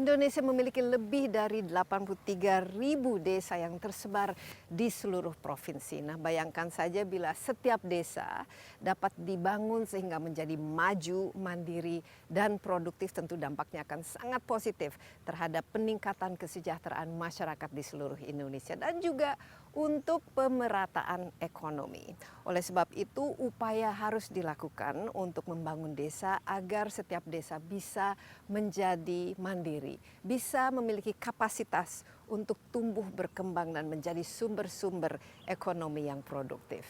Indonesia memiliki lebih dari 83.000 desa yang tersebar di seluruh provinsi. Nah, bayangkan saja bila setiap desa dapat dibangun sehingga menjadi maju, mandiri, dan produktif, tentu dampaknya akan sangat positif terhadap peningkatan kesejahteraan masyarakat di seluruh Indonesia dan juga untuk pemerataan ekonomi. Oleh sebab itu, upaya harus dilakukan untuk membangun desa agar setiap desa bisa menjadi mandiri, bisa memiliki kapasitas untuk tumbuh berkembang dan menjadi sumber-sumber ekonomi yang produktif.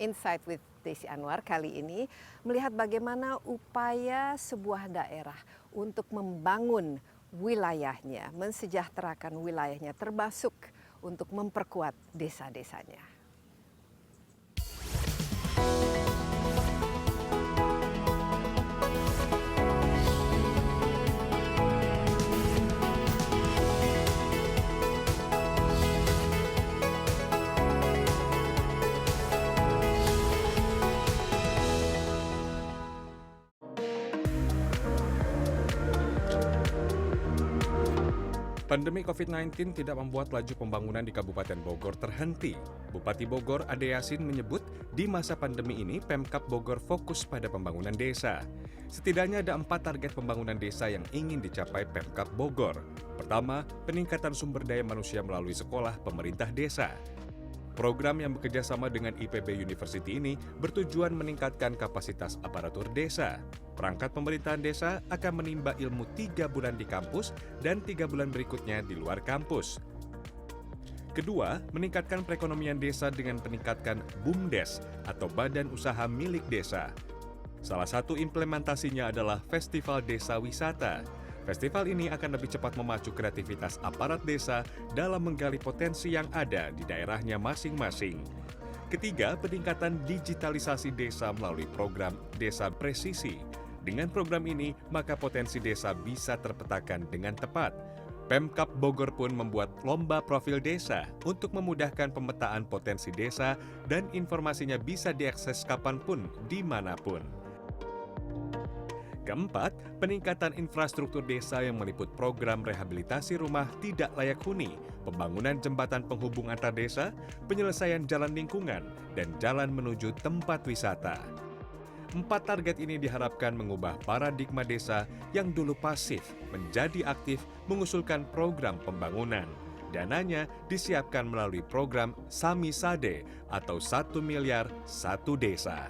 Insight with Desi Anwar kali ini melihat bagaimana upaya sebuah daerah untuk membangun wilayahnya, mensejahterakan wilayahnya, termasuk untuk memperkuat desa-desanya. Pandemi COVID-19 tidak membuat laju pembangunan di Kabupaten Bogor terhenti. Bupati Bogor Ade Yasin menyebut di masa pandemi ini Pemkab Bogor fokus pada pembangunan desa. Setidaknya ada 4 target pembangunan desa yang ingin dicapai Pemkab Bogor. Pertama, peningkatan sumber daya manusia melalui sekolah pemerintah desa. Program yang bekerja sama dengan IPB University ini bertujuan meningkatkan kapasitas aparatur desa. Perangkat pemerintahan desa akan menimba ilmu 3 bulan di kampus dan 3 bulan berikutnya di luar kampus. Kedua, meningkatkan perekonomian desa dengan meningkatkan BUMDes atau Badan Usaha Milik Desa. Salah satu implementasinya adalah Festival Desa Wisata. Festival ini akan lebih cepat memacu kreativitas aparat desa dalam menggali potensi yang ada di daerahnya masing-masing. Ketiga, peningkatan digitalisasi desa melalui program Desa Presisi. Dengan program ini, maka potensi desa bisa terpetakan dengan tepat. Pemkab Bogor pun membuat lomba profil desa untuk memudahkan pemetaan potensi desa dan informasinya bisa diakses kapanpun, dimanapun. Keempat, peningkatan infrastruktur desa yang meliput program rehabilitasi rumah tidak layak huni, pembangunan jembatan penghubung antar desa, penyelesaian jalan lingkungan, dan jalan menuju tempat wisata. 4 target ini diharapkan mengubah paradigma desa yang dulu pasif menjadi aktif mengusulkan program pembangunan. Dananya disiapkan melalui program Samisade atau 1 miliar 1 desa.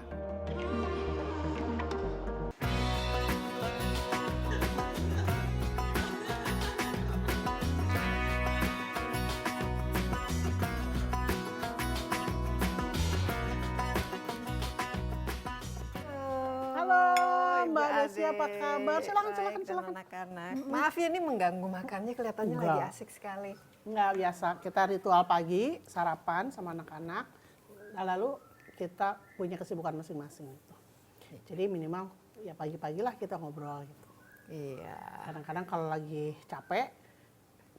Mbak Desi, apa kabar? Silakan. Anak-anak. Maaf ya, ini mengganggu makannya, kelihatannya lagi asik sekali. Enggak, biasa. Kita ritual pagi, sarapan sama anak-anak. Lalu kita punya kesibukan masing-masing. Gitu. Jadi minimal ya pagi-pagi lah kita ngobrol gitu. Iya. Kadang-kadang kalau lagi capek,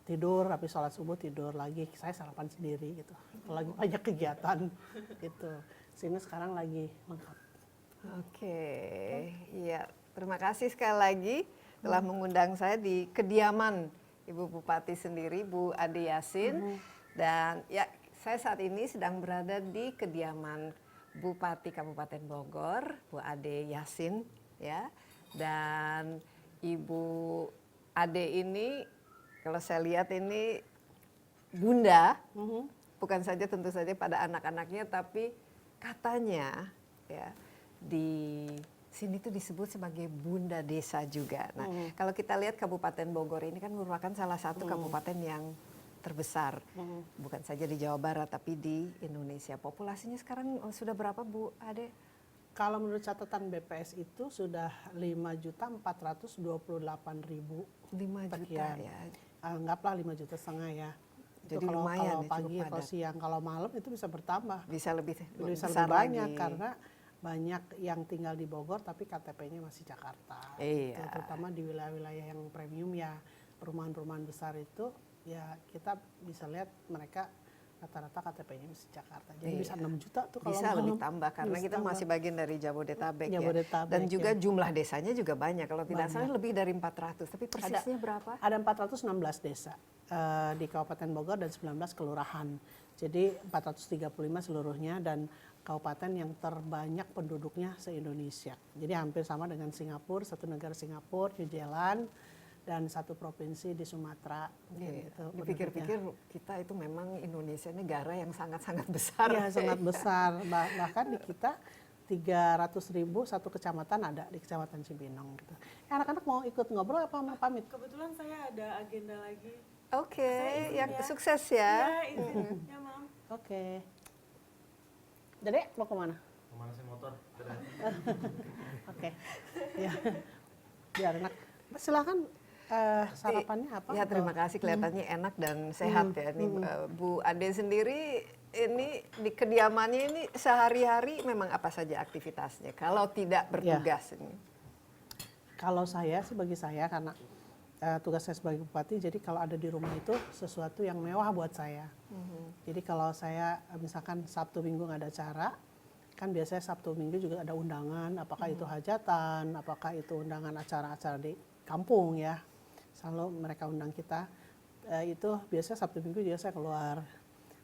tidur, habis sholat subuh tidur lagi. Saya sarapan sendiri gitu. Kalau lagi banyak kegiatan gitu. Sini sekarang lagi lengkap. Oke, iya. Terima kasih sekali lagi telah mengundang saya di kediaman Ibu Bupati sendiri, Bu Ade Yasin. Dan ya, saya saat ini sedang berada di kediaman Bupati Kabupaten Bogor, Bu Ade Yasin, ya. Dan Ibu Ade ini, kalau saya lihat ini bunda, bukan saja tentu saja pada anak-anaknya, tapi katanya, ya. Di sini tuh disebut sebagai bunda desa juga. Nah, kalau kita lihat Kabupaten Bogor ini kan merupakan salah satu kabupaten yang terbesar, bukan saja di Jawa Barat tapi di Indonesia. Populasinya sekarang sudah berapa, Bu Ade? Kalau menurut catatan BPS itu sudah 5.428.000 5 juta ya. Anggaplah 5,5 juta ya. Jadi itu kalau lumayan ya, pagi, cukup kalau padat. siang, kalau malam itu bisa bertambah. Bisa lebih banyak lagi. karena banyak yang tinggal di Bogor tapi KTP-nya masih Jakarta. Iya. Terutama di wilayah-wilayah yang premium ya, perumahan-perumahan besar itu ya kita bisa lihat mereka rata-rata KTP-nya masih Jakarta. Jadi Iya. bisa 6 juta tuh kalau Bisa mau. lebih tambah karena Bisa kita tambah. masih bagian dari Jabodetabek, Jabodetabek, ya. Dan juga ya. jumlah desanya juga banyak. Kalau tidak salah Banyak. lebih dari 400. Tapi persisnya berapa? Ada 416 desa di Kabupaten Bogor dan 19 kelurahan. Jadi 435 seluruhnya dan kabupaten yang terbanyak penduduknya se-Indonesia. Jadi hampir sama dengan Singapura, satu negara Singapura, New Zealand, dan satu provinsi di Sumatera. Iya. Gitu, Dipikir-pikir kita itu memang Indonesia negara yang sangat-sangat besar. Iya, sangat besar. Bahkan di kita 300.000 satu kecamatan ada di Kecamatan Cibinong. Gitu. Anak-anak mau ikut ngobrol apa mau pamit? Kebetulan saya ada agenda lagi. Oke, yang ya. sukses ya. Ya, izin. Ya, Mam. Oke. Dede mau kemana? Pemanasin motor. Oke. Ya. Biar enak. Silakan sarapannya apa? Ya, terima kasih, kelihatannya enak dan sehat ya. Ini Bu Ade sendiri ini di kediamannya ini sehari-hari memang apa saja aktivitasnya kalau tidak bertugas ini? Kalau saya sih bagi saya karena tugas saya sebagai bupati, jadi kalau ada di rumah itu sesuatu yang mewah buat saya. Jadi kalau saya misalkan Sabtu Minggu nggak ada acara, kan biasanya Sabtu Minggu juga ada undangan, apakah itu hajatan, apakah itu undangan acara-acara di kampung ya. Selalu mereka undang kita, itu biasanya Sabtu Minggu juga saya keluar.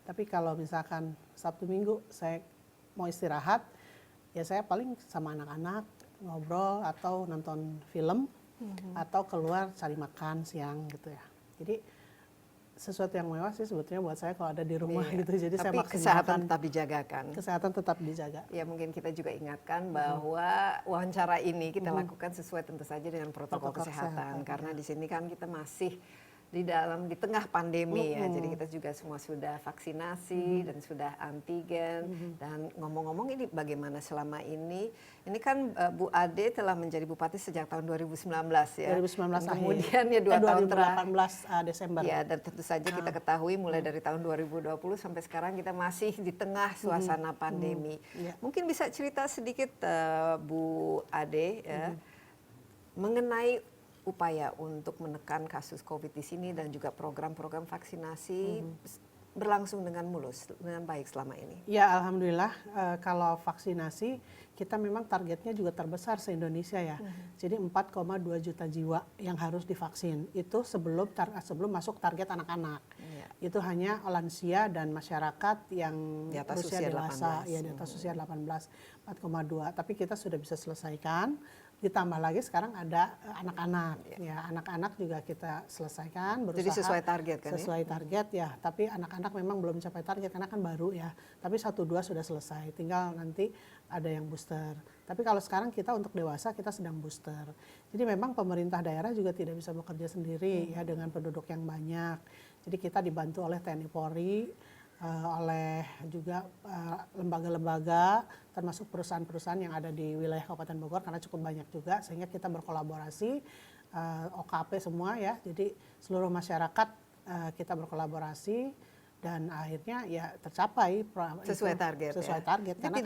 Tapi kalau misalkan Sabtu Minggu saya mau istirahat, ya saya paling sama anak-anak ngobrol atau nonton film atau keluar cari makan siang gitu ya. Jadi sesuatu yang mewah sih sebetulnya buat saya kalau ada di rumah Iya. gitu. Jadi saya Tapi maksimalkan kesehatan tetap dijaga kan? kesehatan tetap dijaga. Ya mungkin kita juga ingatkan bahwa wawancara ini kita lakukan sesuai tentu saja dengan protokol Protokol kesehatan kesehatan, karena di sini kan kita masih di tengah pandemi ya, jadi kita juga semua sudah vaksinasi dan sudah antigen. Dan ngomong-ngomong ini bagaimana selama ini kan Bu Ade telah menjadi bupati sejak tahun 2019 ya. 2019 Dan kemudian ya 2 tahun terakhir. 2018 Desember. Ya, dan tentu saja kita ketahui mulai dari tahun 2020 sampai sekarang kita masih di tengah suasana pandemi. Ya. Mungkin bisa cerita sedikit Bu Ade ya, mengenai upaya untuk menekan kasus COVID di sini dan juga program-program vaksinasi berlangsung dengan mulus, dengan baik selama ini. Ya alhamdulillah kalau vaksinasi kita memang targetnya juga terbesar se-Indonesia ya. Jadi 4,2 juta jiwa yang harus divaksin. Itu sebelum masuk target anak-anak. Iya. Itu hanya lansia dan masyarakat yang Di atas berusia usia dewasa, 18. ya di atas usia 18, 4,2. Tapi kita sudah bisa selesaikan. Ditambah lagi sekarang ada anak-anak, ya anak-anak juga kita selesaikan. Berusaha Jadi sesuai target kan? sesuai target ya, tapi anak-anak memang belum mencapai target karena kan baru ya. Tapi 1-2 sudah selesai, tinggal nanti ada yang booster. Tapi kalau sekarang kita untuk dewasa kita sedang booster. Jadi memang pemerintah daerah juga tidak bisa bekerja sendiri ya dengan penduduk yang banyak. Jadi kita dibantu oleh TNI Polri, oleh juga lembaga-lembaga termasuk perusahaan-perusahaan yang ada di wilayah Kabupaten Bogor karena cukup banyak juga sehingga kita berkolaborasi OKP semua ya. Jadi seluruh masyarakat kita berkolaborasi dan akhirnya ya tercapai Sesuai target. sesuai ya. target Jadi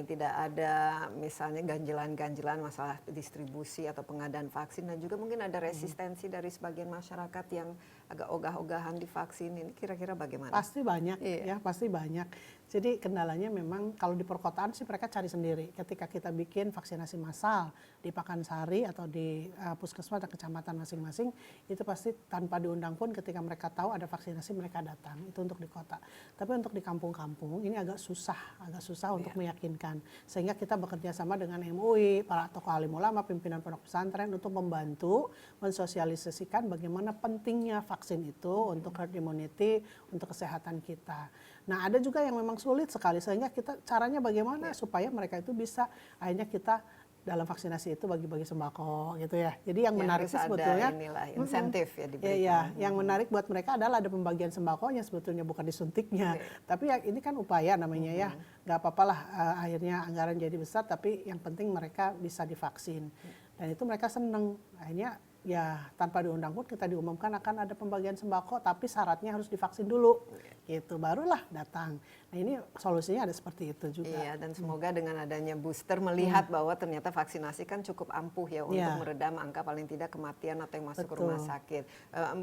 tidak ada misalnya ganjilan-ganjilan masalah distribusi atau pengadaan vaksin dan juga mungkin ada resistensi dari sebagian masyarakat yang agak ogah-ogahan divaksin ini kira-kira bagaimana? Pasti banyak Iya. ya, pasti banyak. Jadi kendalanya memang kalau di perkotaan sih mereka cari sendiri. Ketika kita bikin vaksinasi massal di Pakansari atau di puskesmas atau kecamatan masing-masing, itu pasti tanpa diundang pun ketika mereka tahu ada vaksinasi mereka datang. Itu untuk di kota. Tapi untuk di kampung-kampung ini agak susah untuk meyakinkan. Sehingga kita bekerja sama dengan MUI, para tokoh alim ulama, pimpinan pondok pesantren untuk membantu mensosialisasikan bagaimana pentingnya vaksin itu untuk herd immunity, untuk kesehatan kita. Nah, ada juga yang memang sulit sekali sehingga kita caranya bagaimana supaya mereka itu bisa akhirnya kita dalam vaksinasi itu bagi-bagi sembako gitu ya. Jadi yang menarik harus sebetulnya ada inilah insentif ya diberikan. Iya, yang menarik buat mereka adalah ada pembagian sembakonya sebetulnya bukan disuntiknya. Tapi ya ini kan upaya namanya ya. Nggak apa-apalah akhirnya anggaran jadi besar tapi yang penting mereka bisa divaksin. Dan itu mereka seneng. Akhirnya ya tanpa diundang pun kita diumumkan akan ada pembagian sembako tapi syaratnya harus divaksin dulu. Gitu barulah datang. Nah, ini solusinya ada seperti itu juga. Iya, dan semoga dengan adanya booster melihat bahwa ternyata vaksinasi kan cukup ampuh ya untuk meredam angka paling tidak kematian atau yang masuk ke rumah sakit.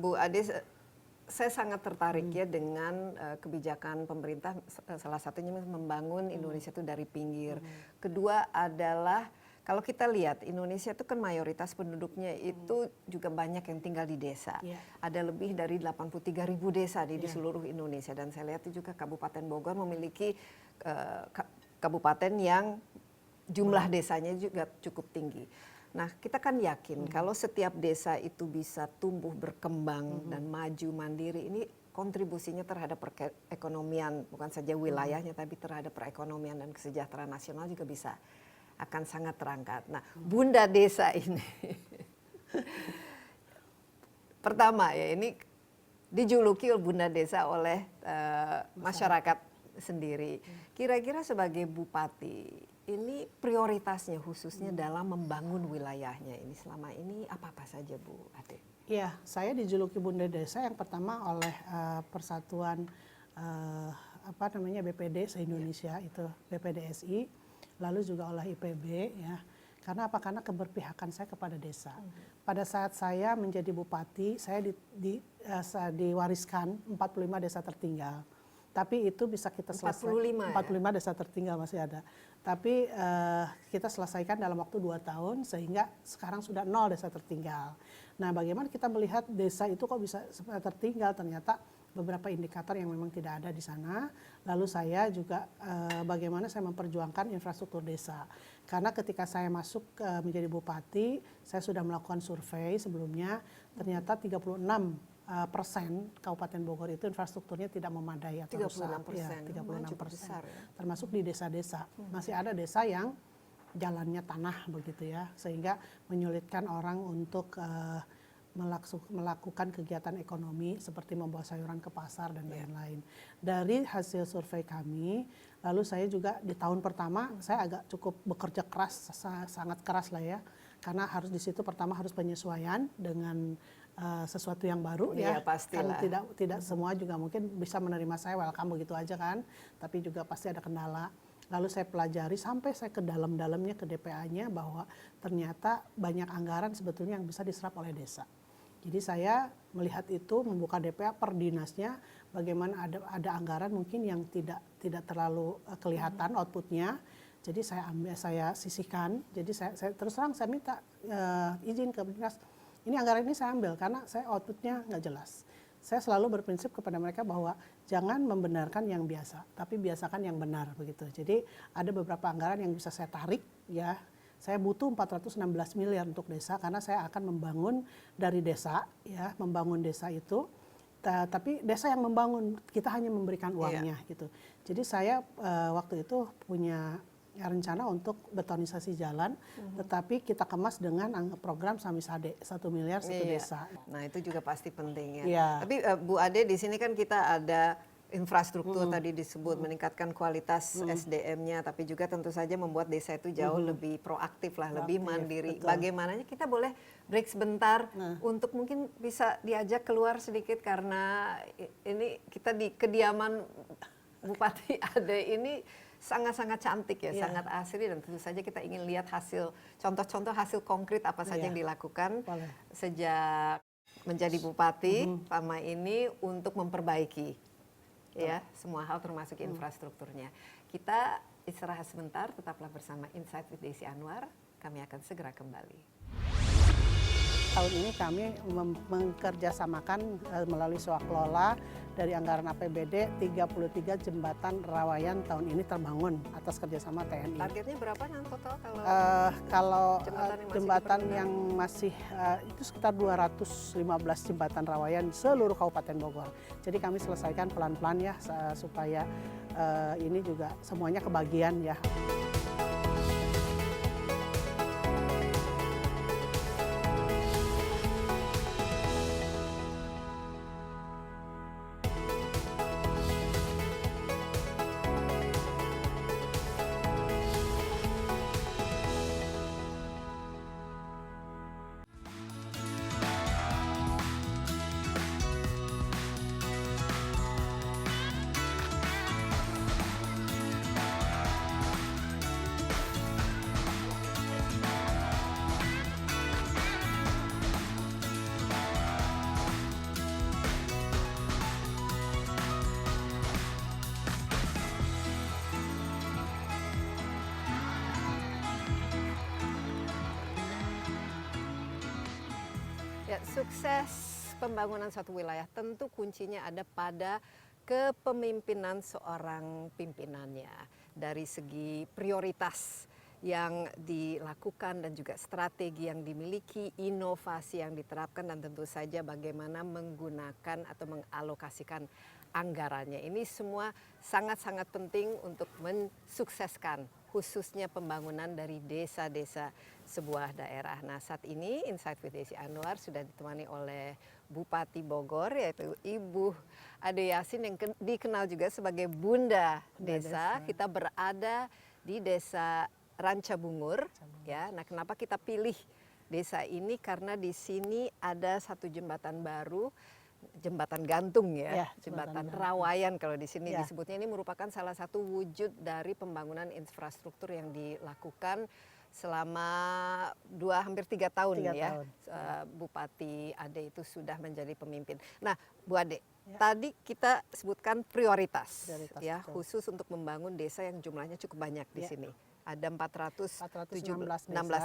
Bu Ade, saya sangat tertarik ya dengan kebijakan pemerintah, salah satunya membangun Indonesia itu dari pinggir. Kedua adalah kalau kita lihat Indonesia itu kan mayoritas penduduknya itu juga banyak yang tinggal di desa. Iya. Ada lebih dari 83.000 desa di seluruh Indonesia, dan saya lihat juga Kabupaten Bogor memiliki kabupaten yang jumlah desanya juga cukup tinggi. Nah, kita kan yakin kalau setiap desa itu bisa tumbuh berkembang dan maju mandiri, ini kontribusinya terhadap perekonomian bukan saja wilayahnya tapi terhadap perekonomian dan kesejahteraan nasional juga bisa akan sangat terangkat. Nah, Bunda Desa ini pertama ya, ini dijuluki Bunda Desa oleh masyarakat sendiri. Kira-kira sebagai bupati, ini prioritasnya khususnya dalam membangun wilayahnya ini selama ini apa-apa saja, Bu Ade? Iya, saya dijuluki Bunda Desa yang pertama oleh Persatuan BPD se-Indonesia, itu BPDSI, lalu juga oleh IPB ya. Karena apa? Karena keberpihakan saya kepada desa. Pada saat saya menjadi bupati, saya diwariskan 45 desa tertinggal. Tapi itu bisa kita selesaikan. 45 desa tertinggal masih ada. Tapi kita selesaikan dalam waktu 2 tahun sehingga sekarang sudah 0 desa tertinggal. Nah, bagaimana kita melihat desa itu kok bisa tertinggal? Ternyata beberapa indikator yang memang tidak ada di sana. Lalu saya juga bagaimana saya memperjuangkan infrastruktur desa. Karena ketika saya masuk menjadi bupati, saya sudah melakukan survei sebelumnya. Ternyata 36% Kabupaten Bogor itu infrastrukturnya tidak memadai atau rusak. 36%. Ya. Termasuk di desa-desa. Masih ada desa yang jalannya tanah begitu ya, sehingga menyulitkan orang untuk melakukan kegiatan ekonomi seperti membawa sayuran ke pasar dan lain-lain. Dari hasil survei kami, lalu saya juga di tahun pertama saya agak cukup bekerja keras, sangat keras lah ya, karena harus di situ pertama harus penyesuaian dengan sesuatu yang baru ya, pastilah. Kan tidak semua juga mungkin bisa menerima saya welcome begitu aja kan, tapi juga pasti ada kendala. Lalu saya pelajari sampai saya ke dalam-dalamnya, ke DPA-nya, bahwa ternyata banyak anggaran sebetulnya yang bisa diserap oleh desa. Jadi saya melihat itu, membuka DPA per dinasnya, bagaimana ada anggaran mungkin yang tidak terlalu kelihatan outputnya. Jadi saya sisihkan. Jadi saya terus terang saya minta izin ke dinas. Ini anggaran ini saya ambil karena saya outputnya nggak jelas. Saya selalu berprinsip kepada mereka bahwa jangan membenarkan yang biasa, tapi biasakan yang benar begitu. Jadi ada beberapa anggaran yang bisa saya tarik ya. Saya butuh 416 miliar untuk desa karena saya akan membangun dari desa ya, membangun desa itu. Tapi desa yang membangun, kita hanya memberikan uangnya gitu. Jadi saya waktu itu punya rencana untuk betonisasi jalan, tetapi kita kemas dengan program Samisade 1 miliar 1 desa. Nah, itu juga pasti penting ya. Iya. Tapi Bu Ade, di sini kan kita ada infrastruktur tadi disebut, meningkatkan kualitas SDM-nya, tapi juga tentu saja membuat desa itu jauh lebih proaktif lah, lebih mandiri. Betul. Bagaimananya kita boleh break sebentar untuk mungkin bisa diajak keluar sedikit, karena ini kita di kediaman Bupati Ade ini sangat-sangat cantik ya, sangat asri, dan tentu saja kita ingin lihat hasil, contoh-contoh hasil konkret apa saja yang dilakukan sejak menjadi bupati selama ini untuk memperbaiki ya semua hal termasuk infrastrukturnya. Kita istirahat sebentar, tetaplah bersama Insight with Desi Anwar, kami akan segera kembali. Tahun ini kami mengkerjasamakan melalui swaklola dari anggaran APBD 33 jembatan rawayan tahun ini terbangun atas kerjasama TNI. Targetnya berapa total kalau jembatan yang masih itu sekitar 215 jembatan rawayan seluruh Kabupaten Bogor. Jadi kami selesaikan pelan-pelan ya supaya ini juga semuanya kebagian ya. Sukses pembangunan suatu wilayah tentu kuncinya ada pada kepemimpinan seorang pimpinannya. Dari segi prioritas yang dilakukan dan juga strategi yang dimiliki, inovasi yang diterapkan, dan tentu saja bagaimana menggunakan atau mengalokasikan anggarannya. Ini semua sangat-sangat penting untuk mensukseskan khususnya pembangunan dari desa-desa sebuah daerah. Nah, saat ini Insight with Desi Anwar sudah ditemani oleh Bupati Bogor, yaitu Ibu Ade Yasin yang dikenal juga sebagai Bunda Desa. Kita berada di Desa Rancabungur, ya. Nah, kenapa kita pilih desa ini? Karena di sini ada satu jembatan baru, jembatan gantung ya, jembatan Rawayan kalau di sini disebutnya. Ini merupakan salah satu wujud dari pembangunan infrastruktur yang dilakukan selama hampir 3 tahun ya. Bupati Ade itu sudah menjadi pemimpin. Nah, Bu Ade, tadi kita sebutkan prioritas ya, khusus untuk membangun desa yang jumlahnya cukup banyak di sini. Ada 416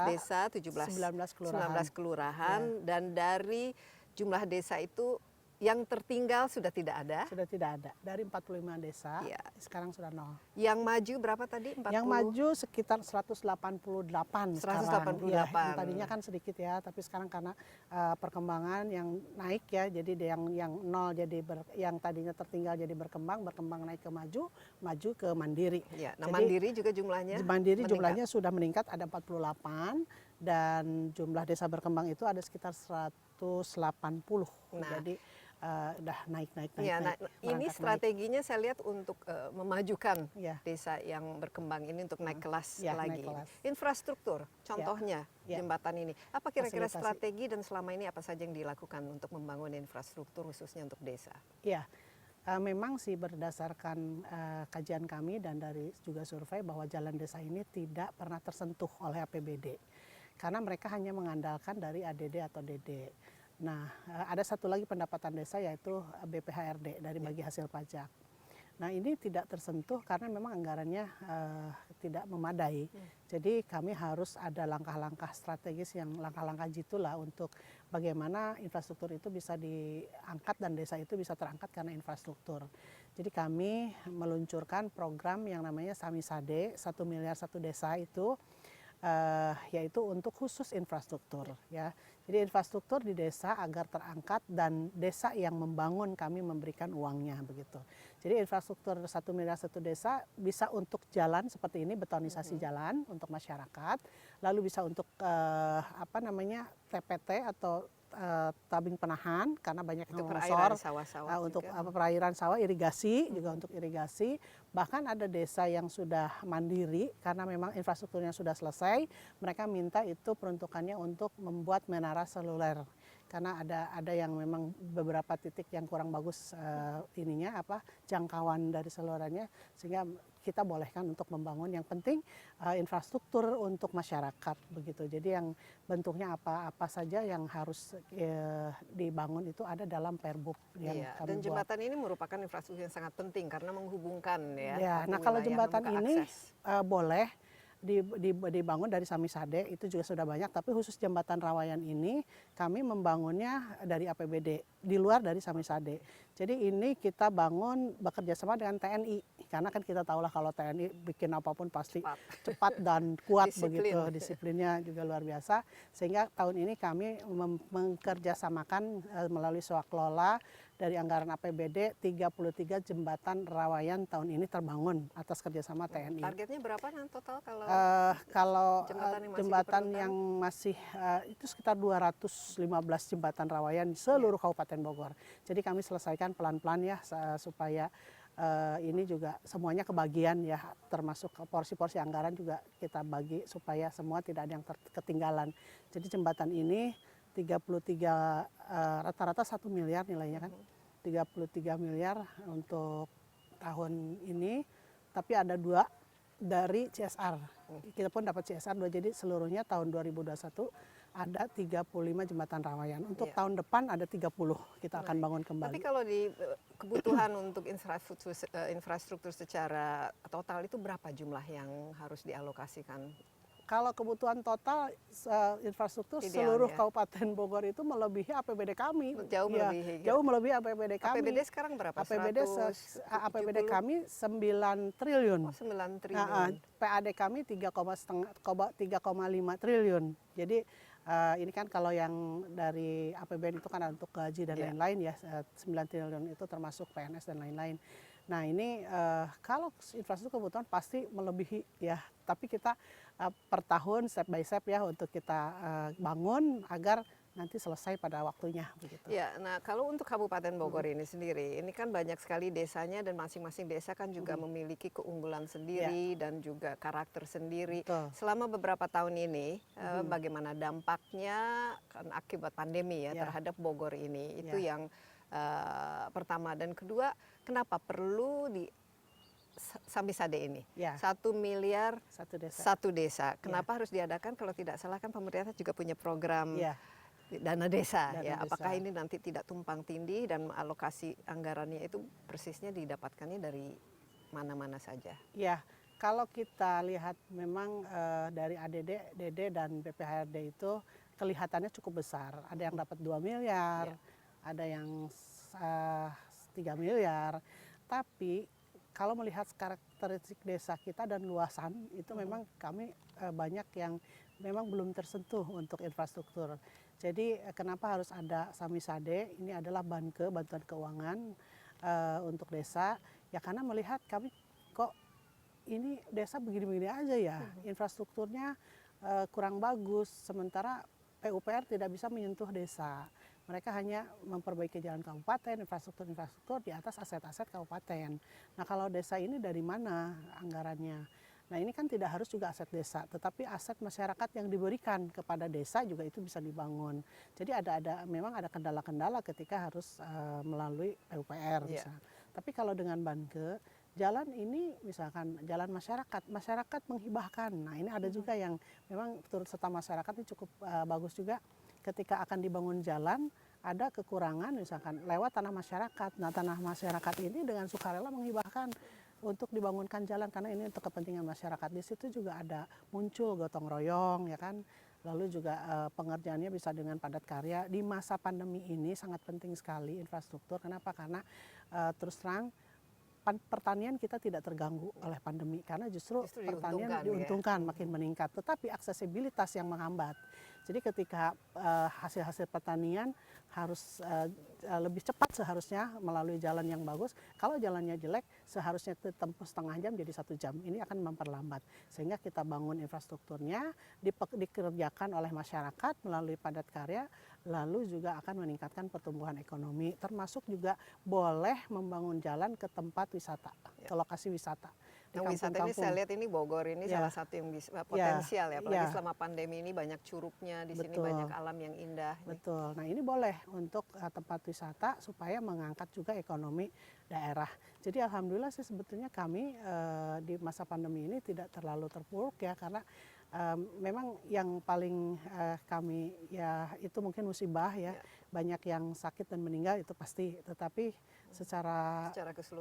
desa, 19 kelurahan, dan dari jumlah desa itu yang tertinggal sudah tidak ada. Sudah tidak ada. Dari 45 desa, sekarang sudah 0. Yang maju berapa tadi? 40? Yang maju sekitar 188 sekarang. Ya, yang tadinya kan sedikit ya, tapi sekarang karena perkembangan yang naik ya, jadi yang 0 jadi yang tadinya tertinggal jadi berkembang naik ke maju ke mandiri. Ya, nah jadi, mandiri juga jumlahnya? Mandiri jumlahnya sudah meningkat, ada 48, dan jumlah desa berkembang itu ada sekitar 180. Jadi udah naik. Ya, nah, ini strateginya saya lihat untuk memajukan desa yang berkembang ini untuk naik kelas lagi. Naik kelas. Infrastruktur, contohnya jembatan ini. Apa kira-kira strategi dan selama ini apa saja yang dilakukan untuk membangun infrastruktur khususnya untuk desa? Ya, memang sih berdasarkan kajian kami dan dari juga survei bahwa jalan desa ini tidak pernah tersentuh oleh APBD. Karena mereka hanya mengandalkan dari ADD atau DD. Nah, ada satu lagi pendapatan desa yaitu BPHRD dari bagi hasil pajak. Nah, ini tidak tersentuh karena memang anggarannya tidak memadai. Jadi kami harus ada langkah-langkah strategis, yang langkah-langkah jitu lah untuk bagaimana infrastruktur itu bisa diangkat dan desa itu bisa terangkat karena infrastruktur. Jadi kami meluncurkan program yang namanya Samisade, 1 miliar 1 desa itu, yaitu untuk khusus infrastruktur ya. Jadi infrastruktur di desa agar terangkat, dan desa yang membangun kami memberikan uangnya begitu. Jadi infrastruktur 1 miliar 1 desa bisa untuk jalan seperti ini, betonisasi jalan untuk masyarakat, lalu bisa untuk TPT atau tabing penahan karena banyak yang longsor, untuk perairan sawah, irigasi juga untuk irigasi. Bahkan ada desa yang sudah mandiri karena memang infrastrukturnya sudah selesai, mereka minta itu peruntukannya untuk membuat menara seluler. Karena ada yang memang beberapa titik yang kurang bagus jangkauan dari salurannya, sehingga kita bolehkan untuk membangun. Yang penting infrastruktur untuk masyarakat begitu. Jadi yang bentuknya apa saja yang harus dibangun itu ada dalam Perbub yang kami dan jembatan ini merupakan infrastruktur yang sangat penting karena menghubungkan ya. Nah, kalau jembatan ini boleh dibangun dari Samisade, itu juga sudah banyak, tapi khusus jembatan Rawayan ini kami membangunnya dari APBD di luar dari Samisade. Jadi ini kita bangun bekerja sama dengan TNI, karena kan kita tahulah kalau TNI bikin apapun pasti cepat dan kuat begitu, disiplinnya juga luar biasa. Sehingga tahun ini kami mengerjasamakan melalui swaklola dari anggaran APBD 33 jembatan Rawayan tahun ini terbangun atas kerjasama TNI. Targetnya berapa total kalau jembatan yang masih itu sekitar 215 jembatan Rawayan di seluruh Kabupaten Bogor. Jadi kami selesaikan pelan-pelan ya supaya ini juga semuanya kebagian ya, termasuk porsi-porsi anggaran juga kita bagi supaya semua tidak ada yang ketinggalan. Jadi jembatan ini 33 rata-rata 1 miliar nilainya kan, 33 miliar untuk tahun ini, tapi ada 2 dari CSR. Kita pun dapat CSR 2, jadi seluruhnya tahun 2021 ada 35 jembatan Rawayan. Untuk tahun depan ada 30 kita akan bangun kembali. Tapi kalau di kebutuhan untuk infrastruktur secara total itu berapa jumlah yang harus dialokasikan? kalau kebutuhan total infrastruktur Ideal, seluruh ya. Kabupaten Bogor itu melebihi APBD kami. Jauh Ya, melebihi. jauh melebihi APBD kami. APBD sekarang berapa? APBD 170? kami 9 triliun. Oh, 9 triliun. PAD kami 3,5 triliun. Jadi ini kan kalau yang dari APBN itu kan untuk gaji dan lain-lain ya, 9 triliun itu termasuk PNS dan lain-lain. Nah ini kalau infrastruktur kebutuhan pasti melebihi ya, tapi kita per tahun step by step ya untuk kita bangun agar nanti selesai pada waktunya begitu. Ya, nah kalau untuk Kabupaten Bogor ini sendiri, ini kan banyak sekali desanya dan masing-masing desa kan juga memiliki keunggulan sendiri dan juga karakter sendiri. Betul. Selama beberapa tahun ini, bagaimana dampaknya kan akibat pandemi ya terhadap Bogor ini? Itu yang pertama, dan kedua, kenapa perlu di Samisade ini? Ya. 1 miliar Satu desa. Kenapa harus diadakan? Kalau tidak salah kan pemerintah juga punya program Ya. dana desa, Dana ya. desa. Apakah ini nanti tidak tumpang tindih dan alokasi anggarannya itu persisnya didapatkannya dari mana-mana saja? Ya, kalau kita lihat memang dari ADD, DD dan BPHRD itu kelihatannya cukup besar. Ada yang dapat 2 miliar, ada yang 3 miliar. Tapi kalau melihat karakteristik desa kita dan luasan itu memang kami banyak yang memang belum tersentuh untuk infrastruktur. Jadi kenapa harus ada Samisade? Ini adalah bantuan keuangan untuk desa. Ya karena melihat kami kok ini desa begini-begini aja ya, infrastrukturnya kurang bagus. Sementara PUPR tidak bisa menyentuh desa. Mereka hanya memperbaiki jalan kabupaten, infrastruktur di atas aset-aset kabupaten. Nah kalau desa ini dari mana anggarannya? Nah ini kan tidak harus juga aset desa, tetapi aset masyarakat yang diberikan kepada desa juga itu bisa dibangun. Jadi memang ada kendala-kendala ketika harus melalui PUPR misalnya. Tapi kalau dengan Banke, jalan ini misalkan jalan masyarakat menghibahkan. Nah ini ada juga yang memang turut serta masyarakat ini cukup bagus juga. Ketika akan dibangun jalan, ada kekurangan misalkan lewat tanah masyarakat. Nah tanah masyarakat ini dengan sukarela menghibahkan untuk dibangunkan jalan karena ini untuk kepentingan masyarakat. Di situ juga ada muncul gotong royong ya kan. Lalu juga pengerjaannya bisa dengan padat karya. Di masa pandemi ini sangat penting sekali infrastruktur. Kenapa? Karena terus terang pertanian kita tidak terganggu oleh pandemi karena justru pertanian diuntungkan makin meningkat. Tetapi aksesibilitas yang menghambat. Jadi ketika hasil-hasil pertanian harus lebih cepat seharusnya melalui jalan yang bagus. Kalau jalannya jelek seharusnya tempuh setengah jam jadi 1 jam. Ini akan memperlambat. Sehingga kita bangun infrastrukturnya dikerjakan oleh masyarakat melalui padat karya. Lalu juga akan meningkatkan pertumbuhan ekonomi. Termasuk juga boleh membangun jalan ke tempat wisata, ke lokasi wisata. Yang wisata ini saya lihat ini Bogor ini salah satu yang potensial ya, apalagi selama pandemi ini banyak curugnya di sini, banyak alam yang indah. Betul. Nah ini boleh untuk tempat wisata supaya mengangkat juga ekonomi daerah. Jadi alhamdulillah sih sebetulnya kami di masa pandemi ini tidak terlalu terpuruk ya karena memang yang paling kami ya itu mungkin musibah ya, banyak yang sakit dan meninggal itu pasti, tetapi secara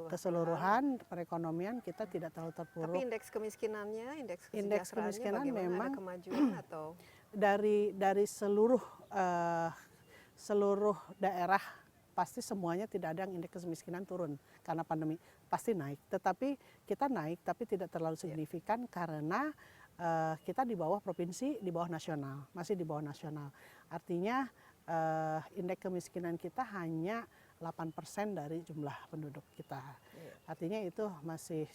keseluruhan perekonomian kita tidak terlalu terpuruk. Tapi indeks kemiskinannya, indeks kemiskinan memang ada kemajuan atau dari seluruh daerah pasti semuanya tidak ada yang indeks kemiskinan turun karena pandemi, pasti naik. Tetapi kita naik tapi tidak terlalu signifikan karena kita di bawah provinsi, di bawah nasional, masih di bawah nasional. Artinya indeks kemiskinan kita hanya 8% dari jumlah penduduk kita. Artinya itu masih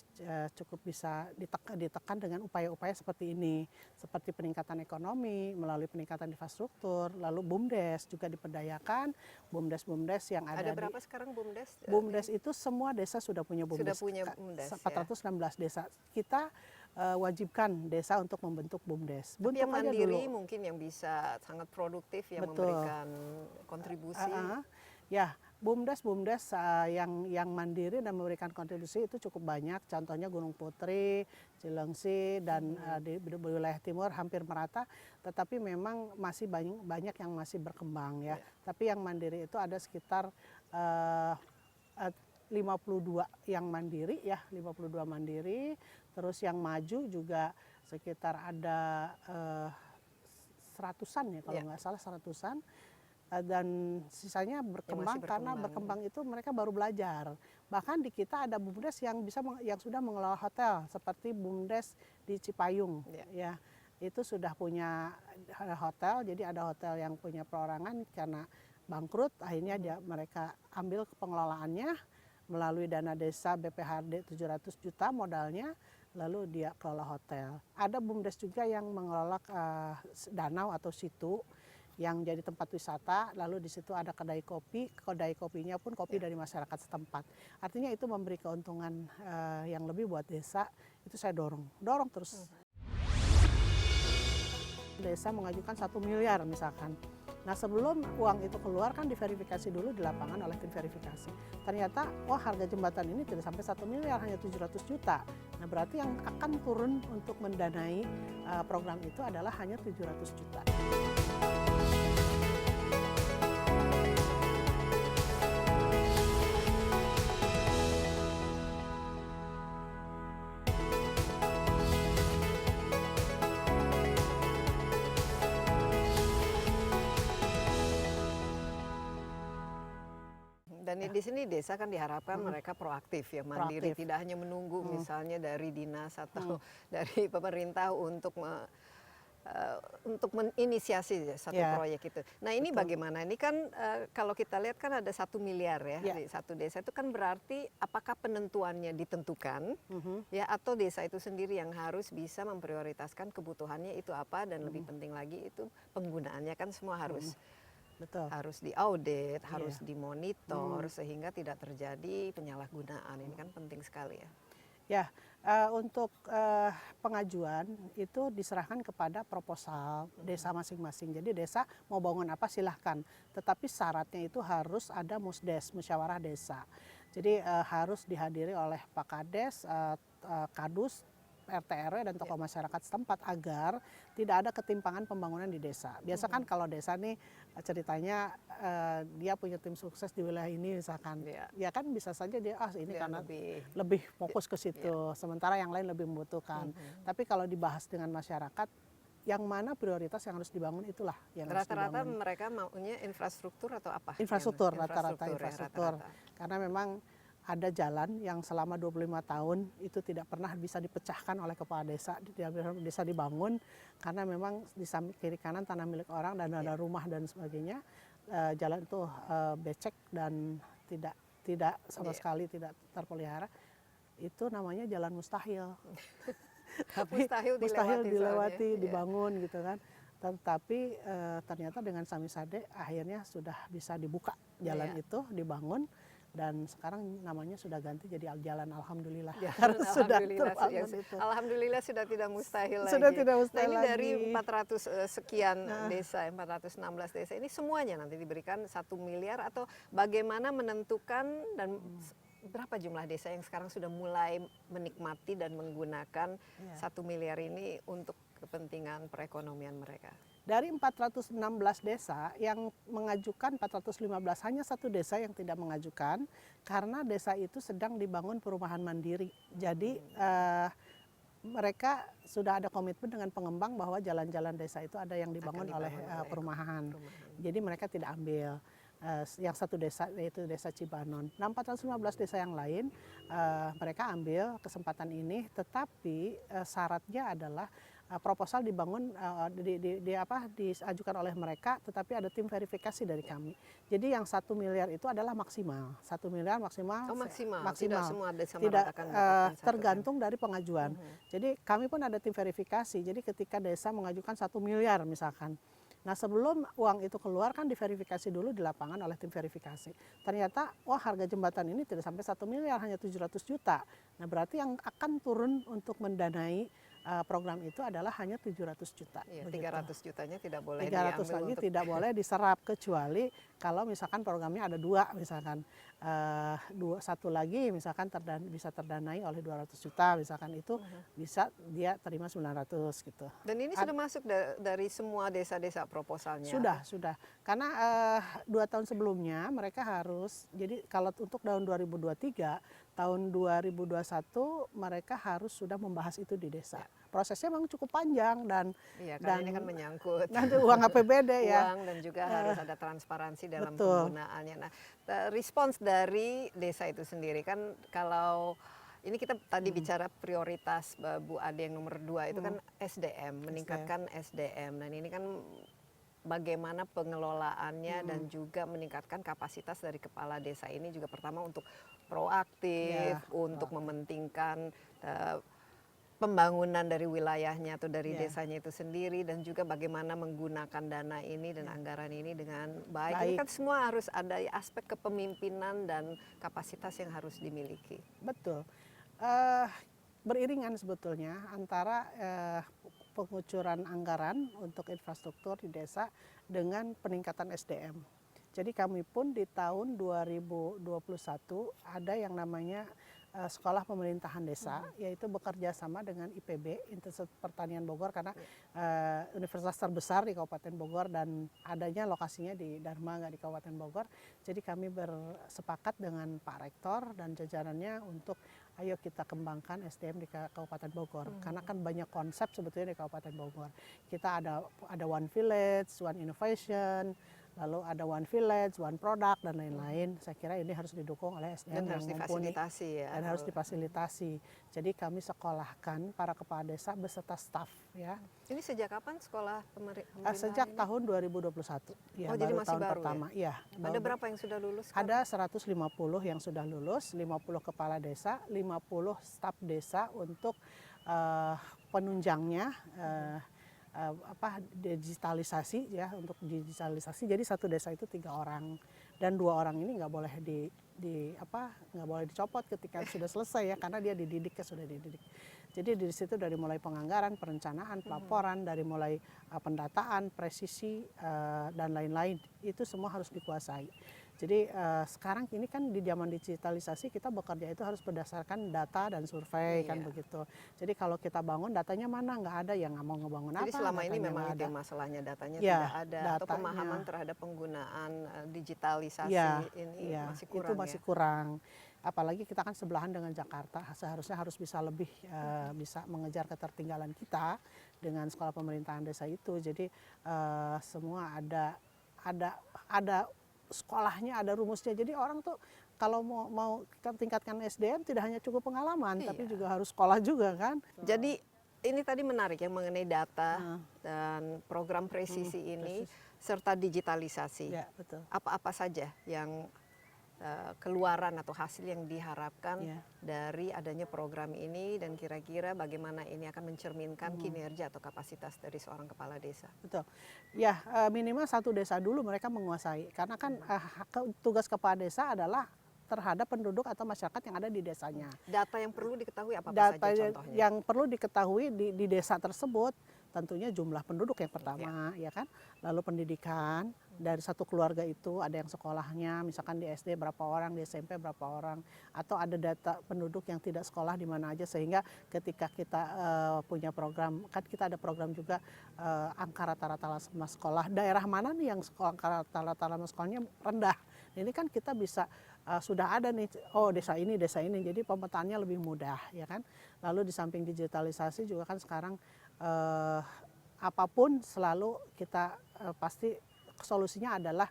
cukup bisa ditekan dengan upaya-upaya seperti ini. Seperti peningkatan ekonomi, melalui peningkatan infrastruktur, lalu BUMDes juga diperdayakan. BUMDes yang ada berapa sekarang BUMDes? BUMDes itu semua desa sudah punya BUMDes. Sudah punya BUMDes 416 desa. Kita wajibkan desa untuk membentuk BUMDes. Tapi yang mandiri mungkin yang bisa sangat produktif, yang memberikan kontribusi. Ya, BUMDes yang mandiri dan memberikan kontribusi itu cukup banyak. Contohnya Gunung Putri, Cilengsi, dan di wilayah timur hampir merata. Tetapi memang masih banyak yang masih berkembang ya. Tapi yang mandiri itu ada sekitar 52 yang mandiri ya, 52 mandiri. Terus yang maju juga sekitar ada seratusan ya kalau nggak salah seratusan. Dan sisanya berkembang karena berkembang itu mereka baru belajar. Bahkan di kita ada BUMDes yang yang sudah mengelola hotel seperti BUMDes di Cipayung ya. Itu sudah punya hotel, jadi ada hotel yang punya perorangan karena bangkrut, akhirnya mereka ambil pengelolaannya melalui dana desa BPHD 700 juta modalnya, lalu dia kelola hotel. Ada BUMDes juga yang mengelola danau atau situ yang jadi tempat wisata, lalu di situ ada kedai kopinya pun kopi dari masyarakat setempat. Artinya itu memberi keuntungan yang lebih buat desa, itu saya dorong terus. Desa mengajukan 1 miliar misalkan. Nah sebelum uang itu keluar kan diverifikasi dulu di lapangan oleh tim verifikasi. Ternyata harga jembatan ini tidak sampai 1 miliar, hanya 700 juta. Nah berarti yang akan turun untuk mendanai program itu adalah hanya 700 juta. Dan di sini desa kan diharapkan mereka proaktif ya, mandiri, tidak hanya menunggu misalnya dari dinas atau dari pemerintah untuk menginisiasi satu proyek itu. Nah ini bagaimana? Ini kan kalau kita lihat kan ada 1 miliar ya di satu desa, itu kan berarti apakah penentuannya ditentukan ya, atau desa itu sendiri yang harus bisa memprioritaskan kebutuhannya itu apa, dan lebih penting lagi itu penggunaannya kan semua harus harus diaudit, harus dimonitor sehingga tidak terjadi penyalahgunaan. Ini kan penting sekali ya. Ya, untuk pengajuan itu diserahkan kepada proposal desa masing-masing. Jadi desa mau bangun apa silahkan, tetapi syaratnya itu harus ada musdes, musyawarah desa. Jadi harus dihadiri oleh Pak Kades, Kadus, RT RW dan tokoh masyarakat setempat agar tidak ada ketimpangan pembangunan di desa. Biasa kan kalau desa nih ceritanya dia punya tim sukses di wilayah ini misalkan, ya kan bisa saja dia ini karena lebih fokus ke situ, sementara yang lain lebih membutuhkan. Tapi kalau dibahas dengan masyarakat, yang mana prioritas yang harus dibangun itulah yang rata-rata mereka maunya infrastruktur atau apa? Infrastruktur, rata-rata infrastruktur. Karena memang ada jalan yang selama 25 tahun itu tidak pernah bisa dipecahkan oleh kepala desa, desa dibangun karena memang di samping kiri kanan tanah milik orang dan ada rumah dan sebagainya. Jalan itu becek dan tidak sama sekali tidak terpelihara. Itu namanya jalan mustahil. Tapi mustahil dilewati, dibangun gitu kan. Tetapi ternyata dengan Samisade akhirnya sudah bisa dibuka jalan itu, dibangun. Dan sekarang namanya sudah ganti jadi jalan Alhamdulillah. Karena sudah terbangun itu. Alhamdulillah sudah tidak mustahil lagi. Sudah tidak mustahil ini lagi. Dari 400 sekian desa, 416 desa ini semuanya nanti diberikan 1 miliar, atau bagaimana menentukan dan berapa jumlah desa yang sekarang sudah mulai menikmati dan menggunakan 1 miliar ini untuk kepentingan perekonomian mereka? Dari 416 desa yang mengajukan 415, hanya 1 desa yang tidak mengajukan karena desa itu sedang dibangun perumahan mandiri. Jadi mereka sudah ada komitmen dengan pengembang bahwa jalan-jalan desa itu ada yang dibangun oleh perumahan. Jadi mereka tidak ambil. Yang 1 desa yaitu desa Cibanon. Nah 415 desa yang lain mereka ambil kesempatan ini, tetapi syaratnya adalah proposal dibangun diajukan oleh mereka, tetapi ada tim verifikasi dari kami. Jadi yang 1 miliar itu adalah maksimal, 1 miliar maksimal. Oh, maksimal. Tidak semua desa tidak akan tergantung dari pengajuan. Jadi kami pun ada tim verifikasi. Jadi ketika desa mengajukan 1 miliar misalkan. Nah sebelum uang itu keluar kan diverifikasi dulu di lapangan oleh tim verifikasi. Ternyata harga jembatan ini tidak sampai 1 miliar, hanya 700 juta. Nah berarti yang akan turun untuk mendanai program itu adalah hanya 700 juta. Iya, 300 jutanya tidak boleh 300 diambil lagi untuk tidak boleh diserap, kecuali kalau misalkan programnya ada 2 misalkan. Satu lagi misalkan bisa terdanai oleh 200 juta misalkan, itu bisa dia terima 900 gitu. Dan ini sudah masuk dari semua desa-desa proposalnya? Sudah. Karena 2 tahun sebelumnya mereka harus, jadi kalau untuk tahun 2023 tahun 2021 mereka harus sudah membahas itu di desa. Prosesnya memang cukup panjang dan Iya, karena ini kan menyangkut nanti uang APBD ya. uang dan juga harus ada transparansi dalam betul. penggunaannya. Nah, respons dari desa itu sendiri kan kalau ini kita tadi bicara prioritas Bu Ade yang nomor 2 itu kan SDM, meningkatkan SDM. Dan ini kan bagaimana pengelolaannya dan juga meningkatkan kapasitas dari kepala desa ini juga pertama untuk proaktif, untuk mementingkan pembangunan dari wilayahnya atau dari desanya itu sendiri dan juga bagaimana menggunakan dana ini dan anggaran ini dengan baik. Ini kan semua harus ada aspek kepemimpinan dan kapasitas yang harus dimiliki. Betul. Beriringan sebetulnya antara pengucuran anggaran untuk infrastruktur di desa dengan peningkatan SDM. Jadi kami pun di tahun 2021 ada yang namanya sekolah pemerintahan desa, yaitu bekerja sama dengan IPB, Institut Pertanian Bogor, karena universitas terbesar di Kabupaten Bogor dan adanya lokasinya di Dharma, nggak di Kabupaten Bogor. Jadi kami bersepakat dengan Pak Rektor dan jajarannya untuk ayo kita kembangkan SDM di Kabupaten Bogor, karena kan banyak konsep sebetulnya di Kabupaten Bogor. Kita ada One Village, One Innovation, lalu ada One Village, One Product dan lain-lain. Saya kira ini harus didukung oleh SDM dan harus difasilitasi ya. Dan harus difasilitasi. Jadi kami sekolahkan para kepala desa beserta staf ya. Ini sejak kapan sekolah pemerintahan? Sejak tahun 2021. Ya, jadi masih tahun baru pertama. Ya? Ada berapa yang sudah lulus? Ada 150 yang sudah lulus, 50 kepala desa, 50 staf desa untuk penunjangnya. Digitalisasi ya, untuk digitalisasi. Jadi satu desa itu 3 orang dan 2 orang ini nggak boleh nggak boleh dicopot ketika sudah selesai ya, karena dia dididiknya sudah dididik. Jadi di situ dari mulai penganggaran, perencanaan, pelaporan, dari mulai pendataan, presisi dan lain-lain itu semua harus dikuasai. Jadi sekarang ini kan di zaman digitalisasi kita bekerja itu harus berdasarkan data dan survei kan begitu. Jadi kalau kita bangun datanya mana, nggak ada, yang nggak mau ngebangun apa. Jadi selama ini memang itu masalahnya, datanya tidak ada atau pemahaman terhadap penggunaan digitalisasi ini masih kurang. Itu masih kurang. Apalagi kita kan sebelahan dengan Jakarta, seharusnya harus bisa lebih bisa mengejar ketertinggalan kita dengan sekolah pemerintahan desa itu. Jadi semua ada sekolahnya, ada rumusnya. Jadi orang tuh kalau mau kita tingkatkan SDM tidak hanya cukup pengalaman, tapi juga harus sekolah juga kan. Jadi ini tadi menarik yang mengenai data dan program presisi ini serta digitalisasi. Ya, betul. Apa-apa saja yang keluaran atau hasil yang diharapkan dari adanya program ini dan kira-kira bagaimana ini akan mencerminkan kinerja atau kapasitas dari seorang kepala desa. Betul. Ya, minimal satu desa dulu mereka menguasai, karena kan tugas kepala desa adalah terhadap penduduk atau masyarakat yang ada di desanya. Data yang perlu diketahui apa Data saja contohnya? yang perlu diketahui di desa tersebut tentunya jumlah penduduk yang pertama, ya kan. Lalu pendidikan, dari satu keluarga itu ada yang sekolahnya, misalkan di SD berapa orang, di SMP berapa orang, atau ada data penduduk yang tidak sekolah di mana aja, sehingga ketika kita punya program, kan kita ada program juga angka rata-rata sekolah, daerah mana nih yang angka rata-rata sekolahnya rendah. Ini kan kita bisa sudah ada nih, oh desa ini, jadi pemetaannya lebih mudah, ya kan. Lalu di samping digitalisasi juga kan sekarang apapun selalu kita pasti solusinya adalah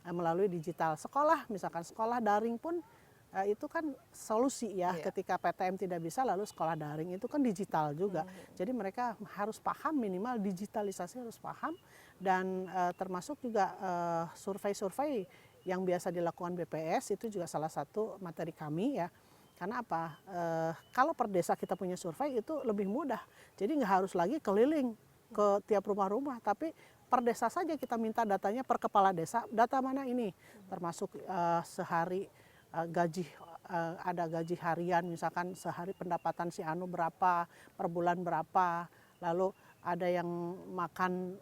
melalui digital. Sekolah, misalkan sekolah daring pun itu kan solusi ya. Ketika PTM tidak bisa, lalu sekolah daring itu kan digital juga. Jadi mereka harus paham, minimal digitalisasi harus paham, dan termasuk juga survei-survei yang biasa dilakukan BPS itu juga salah satu materi kami ya. Karena apa? Kalau per desa kita punya survei itu lebih mudah. Jadi nggak harus lagi keliling ke tiap rumah-rumah, tapi per desa saja kita minta datanya per kepala desa. Data mana ini? Termasuk sehari gaji, ada gaji harian, misalkan sehari pendapatan si Anu berapa, per bulan berapa. Lalu ada yang makan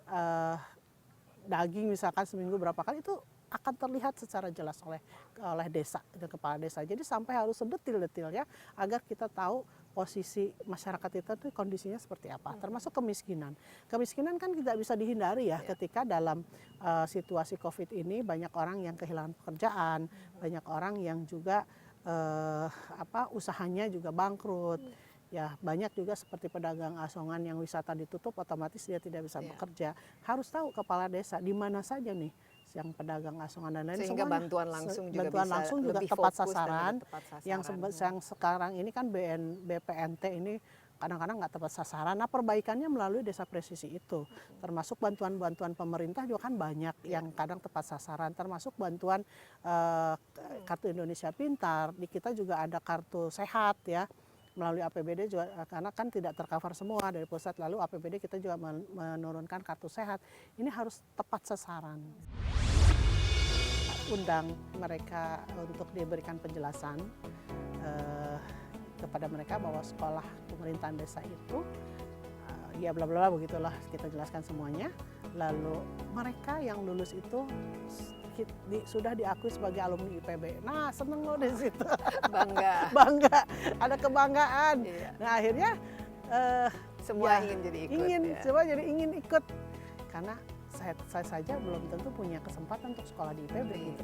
daging misalkan seminggu berapa kali, itu akan terlihat secara jelas oleh desa dan kepala desa. Jadi sampai harus sedetil-detilnya agar kita tahu posisi masyarakat itu kondisinya seperti apa. Termasuk kemiskinan. Kemiskinan kan tidak bisa dihindari ya, ketika dalam situasi COVID ini banyak orang yang kehilangan pekerjaan, banyak orang yang juga usahanya juga bangkrut. Ya banyak juga seperti pedagang asongan yang wisata ditutup, otomatis dia tidak bisa bekerja. Harus tahu kepala desa di mana saja nih yang pedagang asongan dan lain Sehingga semuanya. bantuan langsung juga Bantuan bisa langsung juga lebih tepat fokus dan sasaran. lebih tepat sasaran. Yang sekarang ini kan BPNT ini kadang-kadang nggak tepat sasaran. Nah perbaikannya melalui desa presisi itu. Termasuk bantuan-bantuan pemerintah juga kan banyak yang kadang tepat sasaran. Termasuk bantuan Kartu Indonesia Pintar. Di kita juga ada kartu sehat ya. Melalui APBD juga, karena kan tidak tercover semua dari pusat, lalu APBD kita juga menurunkan kartu sehat. Ini harus tepat sasaran. Undang mereka untuk diberikan penjelasan kepada mereka bahwa sekolah pemerintahan desa itu ya bla bla begitulah, kita jelaskan semuanya. Lalu mereka yang lulus itu sudah diakui sebagai alumni IPB. Nah, seneng loh di situ. Bangga, ada kebanggaan. Iya. Nah, akhirnya semua ingin jadi ikut. Semua jadi ingin ikut. Karena saya saja belum tentu punya kesempatan untuk sekolah di IPB gitu.